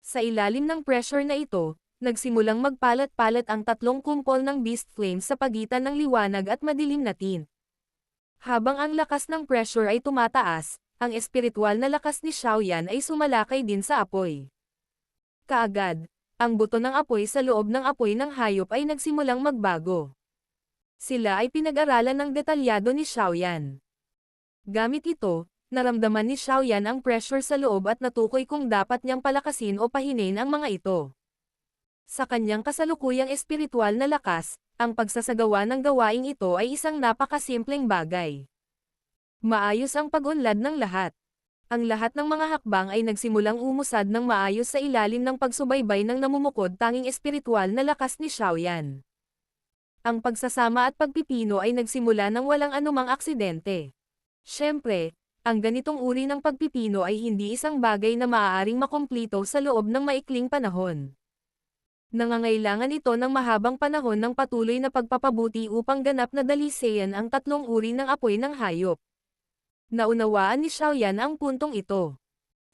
Sa ilalim ng pressure na ito, nagsimulang magpalat-palat ang 3 kumpol ng beast flames sa pagitan ng liwanag at madilim na tint. Habang ang lakas ng pressure ay tumataas, ang espiritual na lakas ni Xiaoyan ay sumalakay din sa apoy. Kaagad, ang buto ng apoy sa loob ng apoy ng hayop ay nagsimulang magbago. Sila ay pinag-aralan ng detalyado ni Xiaoyan. Gamit ito, naramdaman ni Xiaoyan ang pressure sa loob at natukoy kung dapat niyang palakasin o pahinin ang mga ito. Sa kanyang kasalukuyang espiritual na lakas, ang pagsasagawa ng gawaing ito ay isang napakasimpleng bagay. Maayos ang pag-unlad ng lahat. Ang lahat ng mga hakbang ay nagsimulang umusad ng maayos sa ilalim ng pagsubaybay ng namumukod tanging espiritual na lakas ni Xiaoyan. Ang pagsasama at pagpipino ay nagsimula ng walang anumang aksidente. Siyempre, ang ganitong uri ng pagpipino ay hindi isang bagay na maaaring makumplito sa loob ng maikling panahon. Nangangailangan ito ng mahabang panahon ng patuloy na pagpapabuti upang ganap na dalisayan ang 3 uri ng apoy ng hayop. Naunawaan ni Xiaoyan ang puntong ito.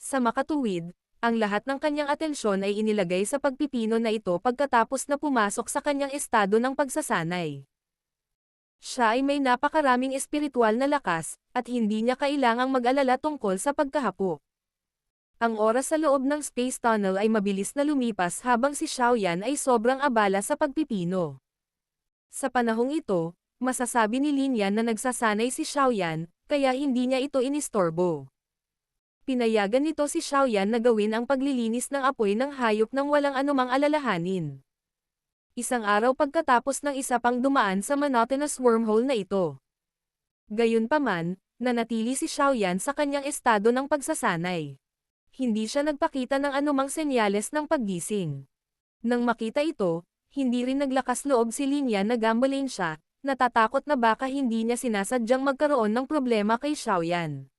Sa makatuwid, ang lahat ng kanyang atensyon ay inilagay sa pagpipino na ito pagkatapos na pumasok sa kanyang estado ng pagsasanay. Siya ay may napakaraming espiritual na lakas, at hindi niya kailangang mag-alala tungkol sa pagkahapo. Ang oras sa loob ng space tunnel ay mabilis na lumipas habang si Xiaoyan ay sobrang abala sa pagpipino. Sa panahong ito, masasabi ni Lin Yan na nagsasanay si Xiaoyan, kaya hindi niya ito inistorbo. Pinayagan nito si Xiaoyan na gawin ang paglilinis ng apoy ng hayop nang walang anumang alalahanin. Isang araw pagkatapos ng isa pang dumaan sa monotonous wormhole na ito. Gayunpaman, nanatili si Xiaoyan sa kanyang estado ng pagsasanay. Hindi siya nagpakita ng anumang senyales ng paggising. Nang makita ito, hindi rin naglakas loob si Lin Yan na gambalain siya, natatakot na baka hindi niya sinasadyang magkaroon ng problema kay Xiaoyan.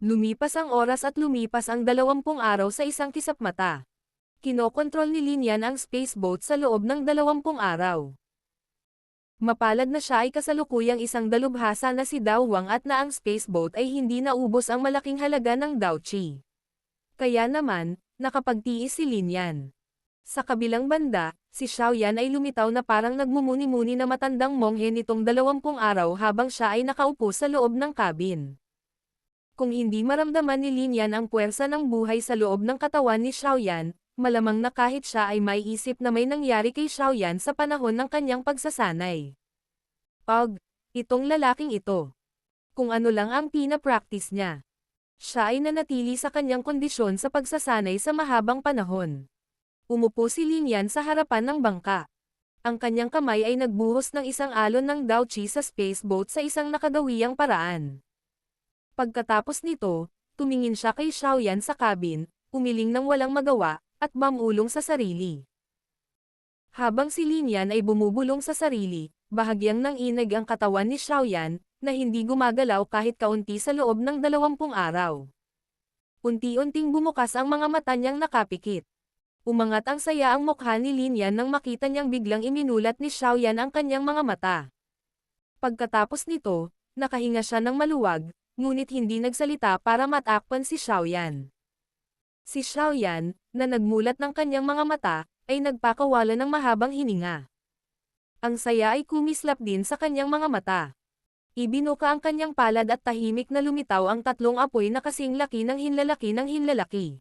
Lumipas ang oras at lumipas ang 20 araw sa isang kisap mata. Kinokontrol ni Lin Yan ang spaceboat sa loob ng 20 araw. Mapalad na siya ay kasalukuyang isang dalubhasa na si Dao Wang at na ang spaceboat ay hindi naubos ang malaking halaga ng Dao Qi. Kaya naman, nakapagtiis si Lin Yan. Sa kabilang banda, si Xiaoyan ay lumitaw na parang nagmumuni-muni na matandang monghe nitong 20 araw habang siya ay nakaupo sa loob ng cabin. Kung hindi maramdaman ni Lin Yan ang puwersa ng buhay sa loob ng katawan ni Xiaoyan, malamang na kahit siya ay maiisip na may nangyari kay Xiaoyan sa panahon ng kanyang pagsasanay. Itong lalaking ito. Kung ano lang ang pina-practice niya. Siya ay nanatili sa kanyang kondisyon sa pagsasanay sa mahabang panahon. Umupo si Lin Yan sa harapan ng bangka. Ang kanyang kamay ay nagbuhos ng isang alon ng Dao Qi sa spaceboat sa isang nakagawiyang paraan. Pagkatapos nito, tumingin siya kay Xiaoyan sa cabin, umiling ng walang magawa, at mamulong sa sarili. Habang si Lin Yan ay bumubulong sa sarili, bahagyang nanginig ang katawan ni Xiaoyan, na hindi gumagalaw kahit kaunti sa loob ng 20 araw. Unti-unting bumukas ang mga mata niyang nakapikit. Umangat ang saya ang mukha ni Lin Yan nang makita niyang biglang iminulat ni Xiaoyan ang kanyang mga mata. Pagkatapos nito, nakahinga siya ng maluwag, ngunit hindi nagsalita para matakpan si Xiaoyan. Si Xiaoyan, na nagmulat ng kanyang mga mata, ay nagpakawala ng mahabang hininga. Ang saya ay kumislap din sa kanyang mga mata. Ibinuka ang kanyang palad at tahimik na lumitaw ang 3 apoy na kasing laki ng hinlalaki.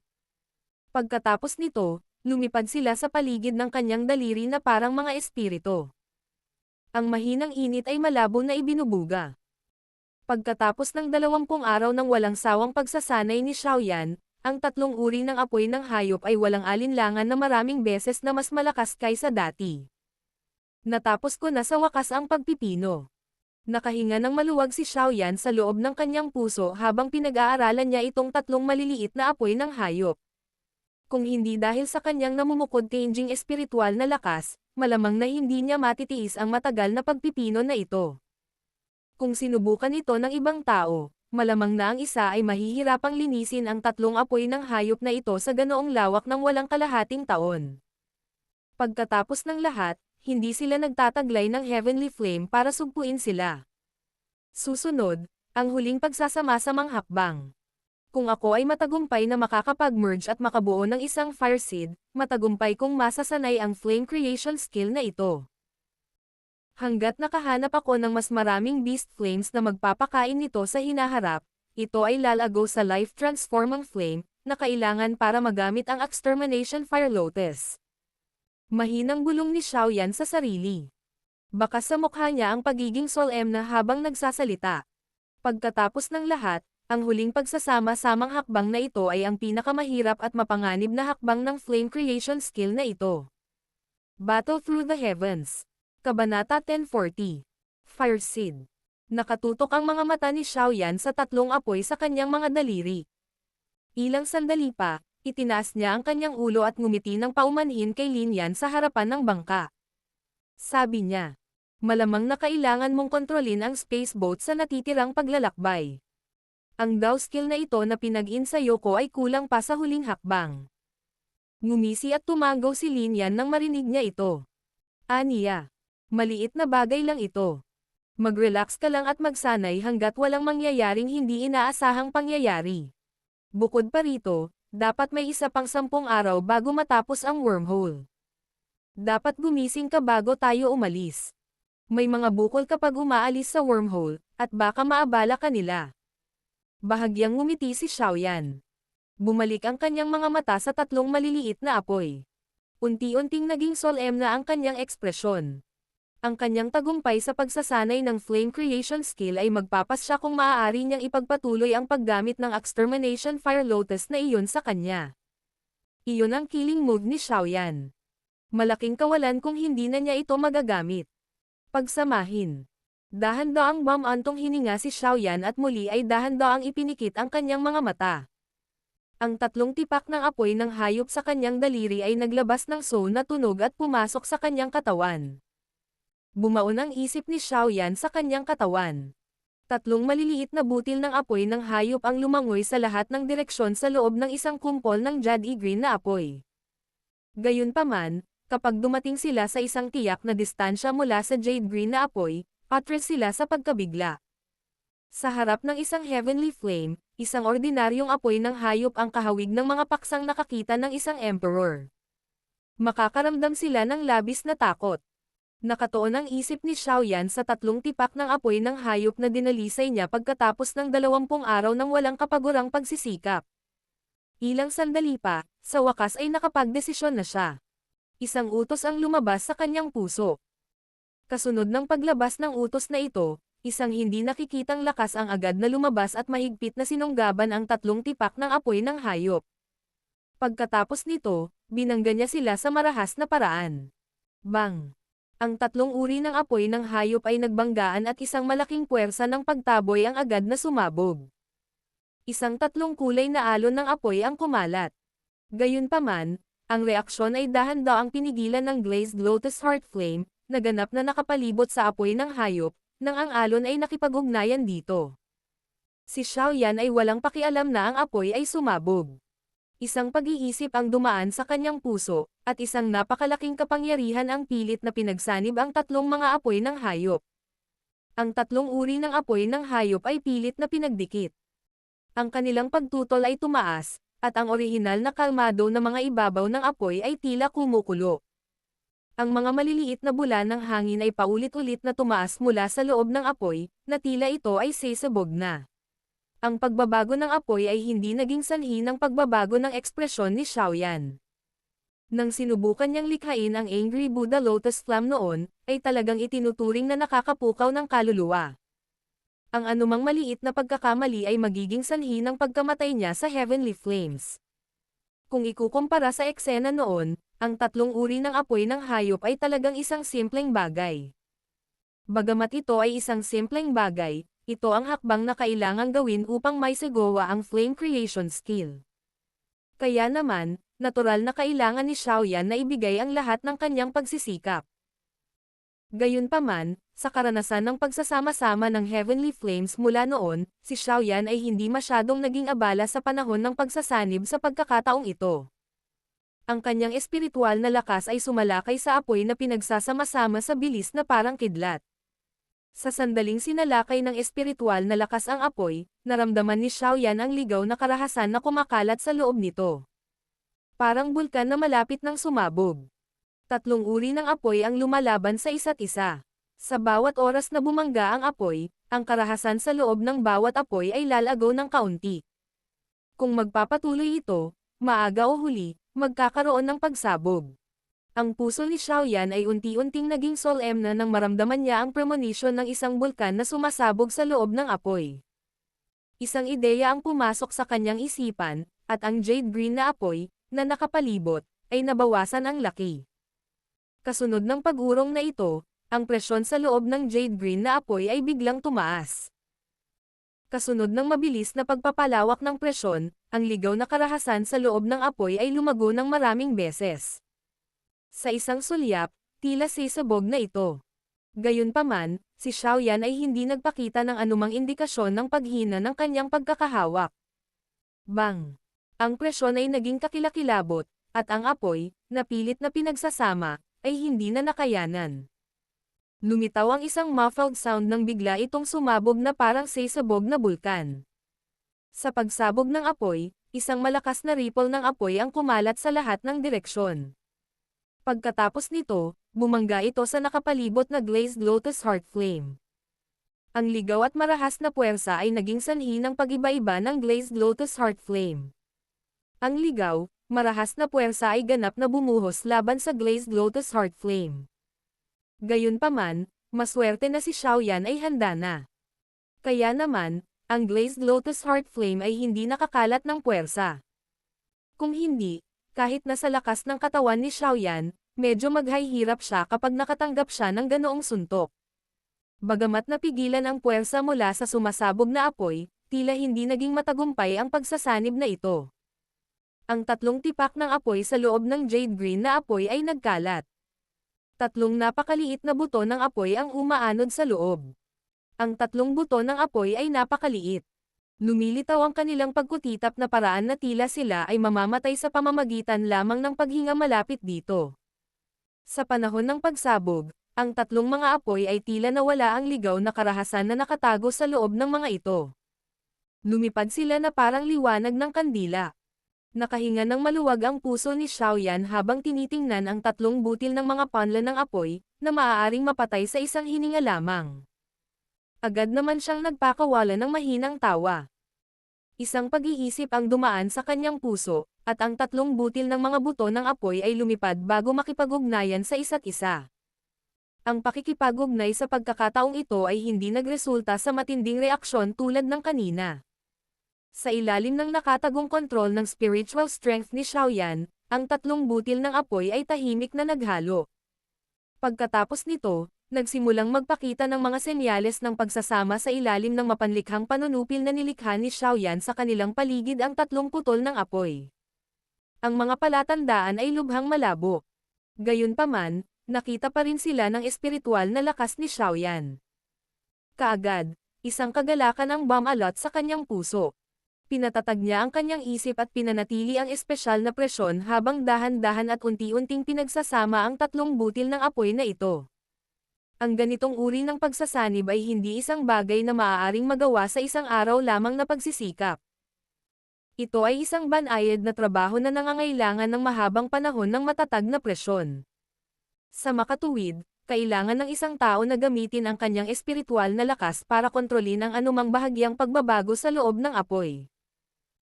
Pagkatapos nito, lumipad sila sa paligid ng kanyang daliri na parang mga espiritu. Ang mahinang init ay malabo na ibinubuga. Pagkatapos ng 20 araw ng walang sawang pagsasanay ni Xiaoyan, ang 3 uri ng apoy ng hayop ay walang alinlangan na maraming beses na mas malakas kaysa dati. Natapos ko na sa wakas ang pagpipino. Nakahinga ng maluwag si Xiaoyan sa loob ng kanyang puso habang pinag-aaralan niya itong 3 maliliit na apoy ng hayop. Kung hindi dahil sa kanyang namumukod-changing espiritual na lakas, malamang na hindi niya matitiis ang matagal na pagpipino na ito. Kung sinubukan ito ng ibang tao, malamang na ang isa ay mahihirapang linisin ang 3 apoy ng hayop na ito sa ganoong lawak ng walang kalahating taon. Pagkatapos ng lahat, hindi sila nagtataglay ng heavenly flame para sugpuin sila. Susunod, ang huling pagsasama-samang hakbang. Kung ako ay matagumpay na makakapag-merge at makabuo ng isang fire seed, matagumpay kong masasanay ang flame creation skill na ito. Hanggat nakahanap ako ng mas maraming beast flames na magpapakain nito sa hinaharap, ito ay lalago sa life-transforming flame, na kailangan para magamit ang extermination fire lotus. Mahinang bulong ni Xiaoyan sa sarili. Baka sa mukha niya ang pagiging solemn na habang nagsasalita. Pagkatapos ng lahat, ang huling pagsasama-samang hakbang na ito ay ang pinakamahirap at mapanganib na hakbang ng flame creation skill na ito. Battle Through the Heavens. Kabanata 1040. Fire Seed. Nakatutok ang mga mata ni Xiaoyan sa 3 apoy sa kanyang mga daliri. Ilang sandali pa, itinaas niya ang kanyang ulo at ngumiti ng paumanhin kay Lin Yan sa harapan ng bangka. Sabi niya, malamang na kailangan mong kontrolin ang spaceboat sa natitirang paglalakbay. Ang Dao skill na ito na pinag-insayo ko ay kulang pa sa huling hakbang. Ngumisi at tumangaw si Lin Yan nang marinig niya ito. Aniya, maliit na bagay lang ito. Mag-relax ka lang at magsanay hanggat walang mangyayaring hindi inaasahang pangyayari. Bukod pa rito, dapat may isa pang 10 araw bago matapos ang wormhole. Dapat gumising ka bago tayo umalis. May mga bukol kapag umaalis sa wormhole, at baka maabala kanila. Bahagyang ngumiti si Xiaoyan. Bumalik ang kanyang mga mata sa tatlong maliliit na apoy. Unti-unting naging solemn na ang kanyang ekspresyon. Ang kanyang tagumpay sa pagsasanay ng flame creation skill ay magpapasya kung maaari niyang ipagpatuloy ang paggamit ng extermination fire lotus na iyon sa kanya. Iyon ang killing move ni Xiaoyan. Malaking kawalan kung hindi na niya ito magagamit. Pagsamahin. Dahan-daang bumantong hininga si Xiaoyan at muli ay dahan-daang ipinikit ang kanyang mga mata. Ang tatlong tipak ng apoy ng hayop sa kanyang daliri ay naglabas ng soul na tunog at pumasok sa kanyang katawan. Bumaon ang isip ni Xiaoyan sa kanyang katawan. Tatlong maliliit na butil ng apoy ng hayop ang lumangoy sa lahat ng direksyon sa loob ng isang kumpol ng jade green na apoy. Gayunpaman, kapag dumating sila sa isang tiyak na distansya mula sa jade green na apoy, atras sila sa pagkabigla. Sa harap ng isang heavenly flame, isang ordinaryong apoy ng hayop ang kahawig ng mga paksang nakakita ng isang emperor. Makakaramdam sila ng labis na takot. Nakatuon ang isip ni Xiaoyan sa tatlong tipak ng apoy ng hayop na dinalisay niya pagkatapos ng 20 araw ng walang kapagurang pagsisikap. Ilang sandali pa, sa wakas ay nakapagdesisyon na siya. Isang utos ang lumabas sa kanyang puso. Kasunod ng paglabas ng utos na ito, isang hindi nakikitang lakas ang agad na lumabas at mahigpit na sinunggaban ang tatlong tipak ng apoy ng hayop. Pagkatapos nito, binangga niya sila sa marahas na paraan. Bang! Ang tatlong uri ng apoy ng hayop ay nagbanggaan at isang malaking puwersa ng pagtaboy ang agad na sumabog. Isang tatlong kulay na alon ng apoy ang kumalat. Gayunpaman, ang reaksyon ay dahan-daang pinigilan ng glazed lotus heart flame, na ganap na nakapalibot sa apoy ng hayop, nang ang alon ay nakipag-ugnayan dito. Si Xiaoyan ay walang pakialam na ang apoy ay sumabog. Isang pag-iisip ang dumaan sa kanyang puso, at isang napakalaking kapangyarihan ang pilit na pinagsanib ang tatlong mga apoy ng hayop. Ang tatlong uri ng apoy ng hayop ay pilit na pinagdikit. Ang kanilang pagtutol ay tumaas, at ang orihinal na kalmado na mga ibabaw ng apoy ay tila kumukulo. Ang mga maliliit na bula ng hangin ay paulit-ulit na tumaas mula sa loob ng apoy, na tila ito ay sesabog na. Ang pagbabago ng apoy ay hindi naging sanhi ng pagbabago ng ekspresyon ni Xiaoyan. Nang sinubukan niyang likhain ang Angry Buddha Lotus Flame noon, ay talagang itinuturing na nakakapukaw ng kaluluwa. Ang anumang maliit na pagkakamali ay magiging sanhi ng pagkamatay niya sa heavenly flames. Kung ikukumpara sa eksena noon, ang tatlong uri ng apoy ng hayop ay talagang isang simpleng bagay. Bagamat ito ay isang simpleng bagay, ito ang hakbang na kailangang gawin upang maisagawa ang flame creation skill. Kaya naman, natural na kailangan ni Xiaoyan na ibigay ang lahat ng kanyang pagsisikap. Gayunpaman, sa karanasan ng pagsasama-sama ng Heavenly Flames mula noon, si Xiaoyan ay hindi masyadong naging abala sa panahon ng pagsasanib sa pagkakataong ito. Ang kanyang espiritual na lakas ay sumalakay sa apoy na pinagsasama-sama sa bilis na parang kidlat. Sa sandaling sinalakay ng espiritual na lakas ang apoy, naramdaman ni Xiaoyan ang ligaw na karahasan na kumakalat sa loob nito. Parang bulkan na malapit ng sumabog. Tatlong uri ng apoy ang lumalaban sa isa't isa. Sa bawat oras na bumangga ang apoy, ang karahasan sa loob ng bawat apoy ay lalago ng kaunti. Kung magpapatuloy ito, maaga o huli, magkakaroon ng pagsabog. Ang puso ni Xiaoyan ay unti-unting naging solemn na nang maramdaman niya ang premonition ng isang bulkan na sumasabog sa loob ng apoy. Isang ideya ang pumasok sa kanyang isipan, at ang jade green na apoy, na nakapalibot, ay nabawasan ang laki. Kasunod ng pag-urong na ito, ang presyon sa loob ng jade green na apoy ay biglang tumaas. Kasunod ng mabilis na pagpapalawak ng presyon, ang ligaw na karahasan sa loob ng apoy ay lumago ng maraming beses. Sa isang sulyap, tila sisabog na ito. Gayunpaman, si Xiaoyan ay hindi nagpakita ng anumang indikasyon ng paghina ng kanyang pagkakahawak. Bang! Ang presyon ay naging kakilakilabot, at ang apoy, na pilit na pinagsasama, ay hindi na nakayanan. Lumitaw ang isang muffled sound nang bigla itong sumabog na parang sesabog na bulkan. Sa pagsabog ng apoy, isang malakas na ripple ng apoy ang kumalat sa lahat ng direksyon. Pagkatapos nito, bumangga ito sa nakapalibot na glazed lotus heart flame. Ang ligaw at marahas na puwersa ay naging sanhi ng pag-iba-iba ng glazed lotus heart flame. Ang ligaw, marahas na puwersa ay ganap na bumuhos laban sa glazed lotus heart flame. Gayunpaman, maswerte na si Xiaoyan ay handa na. Kaya naman, ang glazed lotus heart flame ay hindi nakakalat ng puwersa. Kung hindi, kahit nasa lakas ng katawan ni Xiaoyan, medyo maghihirap siya kapag nakatanggap siya ng ganoong suntok. Bagamat napigilan ang puwersa mula sa sumasabog na apoy, tila hindi naging matagumpay ang pagsasanib na ito. Ang tatlong tipak ng apoy sa loob ng jade green na apoy ay nagkalat. Tatlong napakaliit na buto ng apoy ang umaanod sa loob. Ang tatlong buto ng apoy ay napakaliit. Lumilitaw ang kanilang pagkutitap na paraan na tila sila ay mamamatay sa pamamagitan lamang ng paghinga malapit dito. Sa panahon ng pagsabog, ang tatlong mga apoy ay tila nawala ang ligaw na karahasan na nakatago sa loob ng mga ito. Lumipad sila na parang liwanag ng kandila. Nakahinga ng maluwag ang puso ni Xiaoyan habang tinitingnan ang tatlong butil ng mga panla ng apoy, na maaaring mapatay sa isang hininga lamang. Agad naman siyang nagpakawala ng mahinang tawa. Isang pag-iisip ang dumaan sa kanyang puso, at ang tatlong butil ng mga buto ng apoy ay lumipad bago makipag-ugnayan sa isa't isa. Ang pakikipag-ugnay sa pagkakataong ito ay hindi nagresulta sa matinding reaksyon tulad ng kanina. Sa ilalim ng nakatagong kontrol ng spiritual strength ni Xiaoyan, ang tatlong butil ng apoy ay tahimik na naghalo. Pagkatapos nito, nagsimulang magpakita ng mga senyales ng pagsasama sa ilalim ng mapanlikhang panunupil na nilikha ni Xiaoyan sa kanilang paligid ang tatlong putol ng apoy. Ang mga palatandaan ay lubhang malabo. Gayunpaman, nakita pa rin sila ng espiritual na lakas ni Xiaoyan. Kaagad, isang kagalakan ang bumalot sa kanyang puso. Pinatatag niya ang kanyang isip at pinanatili ang espesyal na presyon habang dahan-dahan at unti-unting pinagsasama ang tatlong butil ng apoy na ito. Ang ganitong uri ng pagsasanib ay hindi isang bagay na maaaring magawa sa isang araw lamang na pagsisikap. Ito ay isang banayad na trabaho na nangangailangan ng mahabang panahon ng matatag na presyon. Sa makatuwid, kailangan ng isang tao na gamitin ang kanyang espiritual na lakas para kontrolin ang anumang bahagyang pagbabago sa loob ng apoy.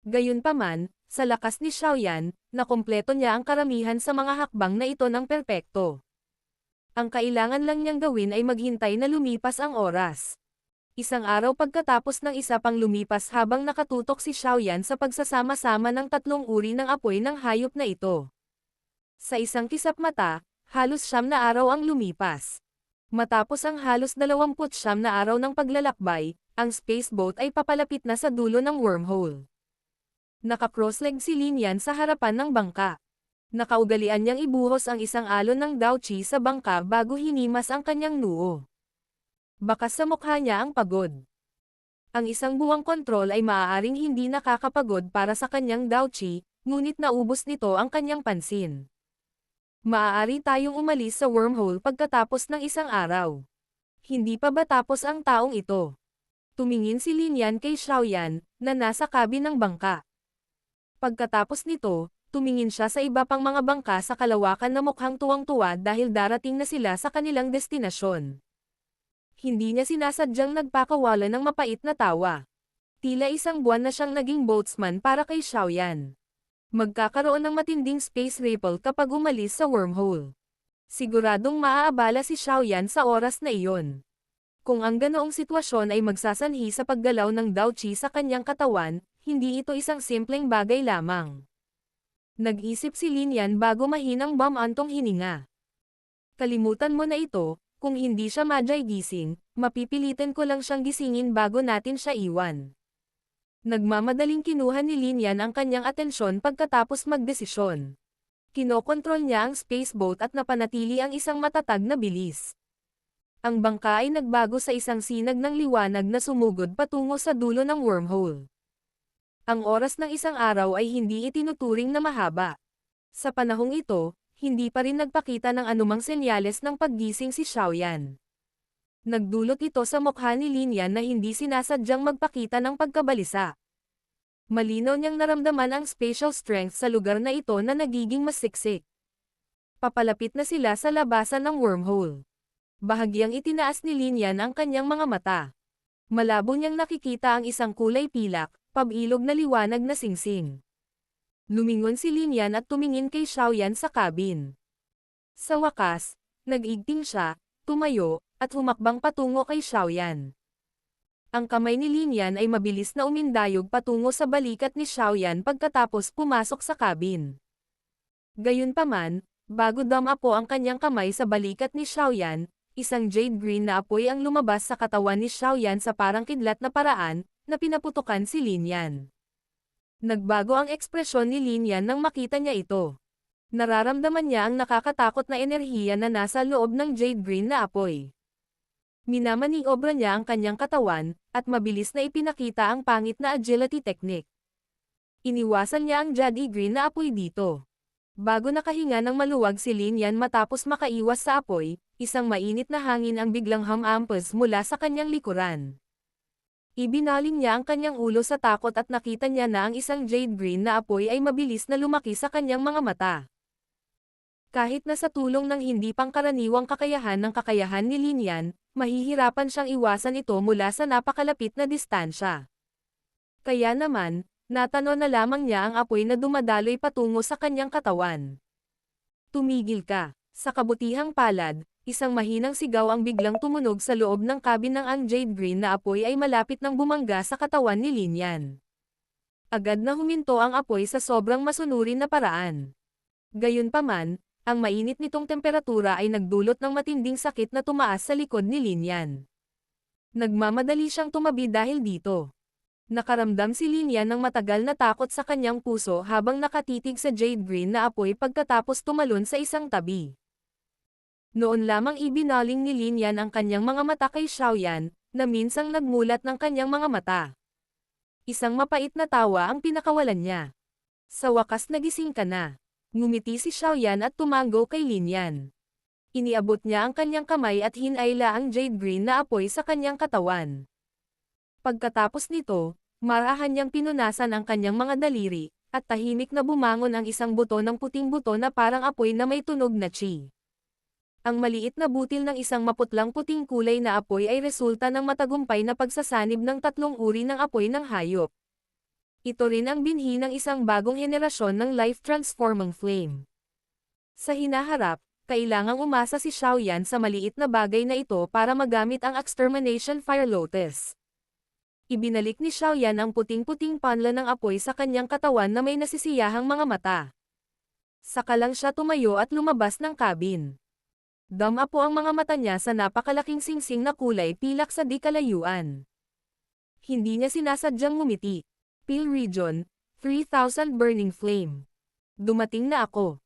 Gayunpaman, sa lakas ni Xiaoyan, nakumpleto niya ang karamihan sa mga hakbang na ito ng perpekto. Ang kailangan lang niyang gawin ay maghintay na lumipas ang oras. Isang araw pagkatapos ng isa pang lumipas habang nakatutok si Xiaoyan sa pagsasama-sama ng tatlong uri ng apoy ng hayop na ito. Sa isang kisap mata, halos 9 na araw ang lumipas. Matapos ang halos 29 na araw ng paglalakbay, ang spaceboat ay papalapit na sa dulo ng wormhole. Naka-crossleg si Lin Yan sa harapan ng bangka. Nakaugalian niyang ibuhos ang isang alon ng Daochi sa bangka bago hinimas ang kanyang noo. Bakas sa mukha niya ang pagod. Ang isang buwang kontrol ay maaaring hindi nakakapagod para sa kanyang Daochi, ngunit naubos nito ang kanyang pansin. Maaari tayong umalis sa wormhole pagkatapos ng isang araw. Hindi pa ba tapos ang taong ito? Tumingin si Lin Yan kay Xiaoyan, na nasa kabin ng bangka. Pagkatapos nito, tumingin siya sa iba pang mga bangka sa kalawakan na mukhang tuwang-tuwa dahil darating na sila sa kanilang destinasyon. Hindi niya sinasadyang nagpakawala ng mapait na tawa. Tila isang buwan na siyang naging boatsman para kay Xiaoyan. Magkakaroon ng matinding space ripple kapag umalis sa wormhole. Siguradong maaabala si Xiaoyan sa oras na iyon. Kung ang ganoong sitwasyon ay magsasanhi sa paggalaw ng Daochi sa kanyang katawan, hindi ito isang simpleng bagay lamang. Nag-isip si Lin Yan bago mahinang bumantong hininga. Kalimutan mo na ito, kung hindi siya gising, mapipilitin ko lang siyang gisingin bago natin siya iwan. Nagmamadaling kinuha ni Lin Yan ang kanyang atensyon pagkatapos magdesisyon. Kinokontrol niya ang spaceboat at napanatili ang isang matatag na bilis. Ang bangka ay nagbago sa isang sinag ng liwanag na sumugod patungo sa dulo ng wormhole. Ang oras ng isang araw ay hindi itinuturing na mahaba. Sa panahong ito, hindi pa rin nagpakita ng anumang senyales ng paggising si Xiaoyan. Nagdulot ito sa mukha ni Lin Yan na hindi sinasadyang magpakita ng pagkabalisa. Malinaw niyang naramdaman ang spatial strength sa lugar na ito na nagiging mas siksik. Papalapit na sila sa labasan ng wormhole. Bahagyang itinaas ni Lin Yan ang kanyang mga mata. Malabo niyang nakikita ang isang kulay pilak, pabilog na liwanag na singsing. Lumingon si Lin Yan at tumingin kay Xiaoyan sa cabin. Sa wakas, nag-igting siya, tumayo, at humakbang patungo kay Xiaoyan. Ang kamay ni Lin Yan ay mabilis na umindayog patungo sa balikat ni Xiaoyan pagkatapos pumasok sa cabin. Gayunpaman, bago dumapo ang kanyang kamay sa balikat ni Xiaoyan, isang jade green na apoy ang lumabas sa katawan ni Xiaoyan sa parang kidlat na paraan, na pinaputukan si Lin Yan. Nagbago ang ekspresyon ni Lin Yan nang makita niya ito. Nararamdaman niya ang nakakatakot na enerhiya na nasa loob ng jade green na apoy. Minamaniobra niya ang kanyang katawan, at mabilis na ipinakita ang pangit na agility technique. Iniwasan niya ang jade green na apoy dito. Bago nakahinga ng maluwag si Lin Yan matapos makaiwas sa apoy, isang mainit na hangin ang biglang humampas mula sa kanyang likuran. Ibinaling niya ang kanyang ulo sa takot at nakita niya na ang isang jade green na apoy ay mabilis na lumaki sa kanyang mga mata. Kahit na sa tulong ng hindi pangkaraniwang kakayahan ni Lin Yan, mahihirapan siyang iwasan ito mula sa napakalapit na distansya. Kaya naman, natanaw na lamang niya ang apoy na dumadaloy patungo sa kanyang katawan. Tumigil ka. Sa kabutihang palad, isang mahinang sigaw ang biglang tumunog sa loob ng cabin ng ang jade green na apoy ay malapit nang bumangga sa katawan ni Lin Yan. Agad na huminto ang apoy sa sobrang masunurin na paraan. Gayunpaman, ang mainit nitong temperatura ay nagdulot ng matinding sakit na tumaas sa likod ni Lin Yan. Nagmamadali siyang tumabi dahil dito. Nakaramdam si Lin Yan ng matagal na takot sa kanyang puso habang nakatitig sa jade green na apoy pagkatapos tumalon sa isang tabi. Noon lamang ibinaling ni Lin Yan ang kanyang mga mata kay Xiaoyan, na minsang nagmulat ng kanyang mga mata. Isang mapait na tawa ang pinakawalan niya. Sa wakas nagising ka na. Ngumiti si Xiaoyan at tumango kay Lin Yan. Iniabot niya ang kanyang kamay at hinayla ang jade green na apoy sa kanyang katawan. Pagkatapos nito, marahan niyang pinunasan ang kanyang mga daliri, at tahimik na bumangon ang isang buto ng puting buto na parang apoy na may tunog na chi. Ang maliit na butil ng isang maputlang puting kulay na apoy ay resulta ng matagumpay na pagsasanib ng tatlong uri ng apoy ng hayop. Ito rin ang binhi ng isang bagong henerasyon ng life-transforming flame. Sa hinaharap, kailangang umasa si Xiaoyan sa maliit na bagay na ito para magamit ang Extermination Fire Lotus. Ibinalik ni Xiaoyan ang puting-puting panla ng apoy sa kanyang katawan na may nasisiyahang mga mata. Saka lang siya tumayo at lumabas ng cabin. Dumapo ang mga mata niya sa napakalaking singsing na kulay pilak sa di kalayuan. Hindi niya sinasadyang ngumiti. Peel Region, 3000 Burning Flame. Dumating na ako.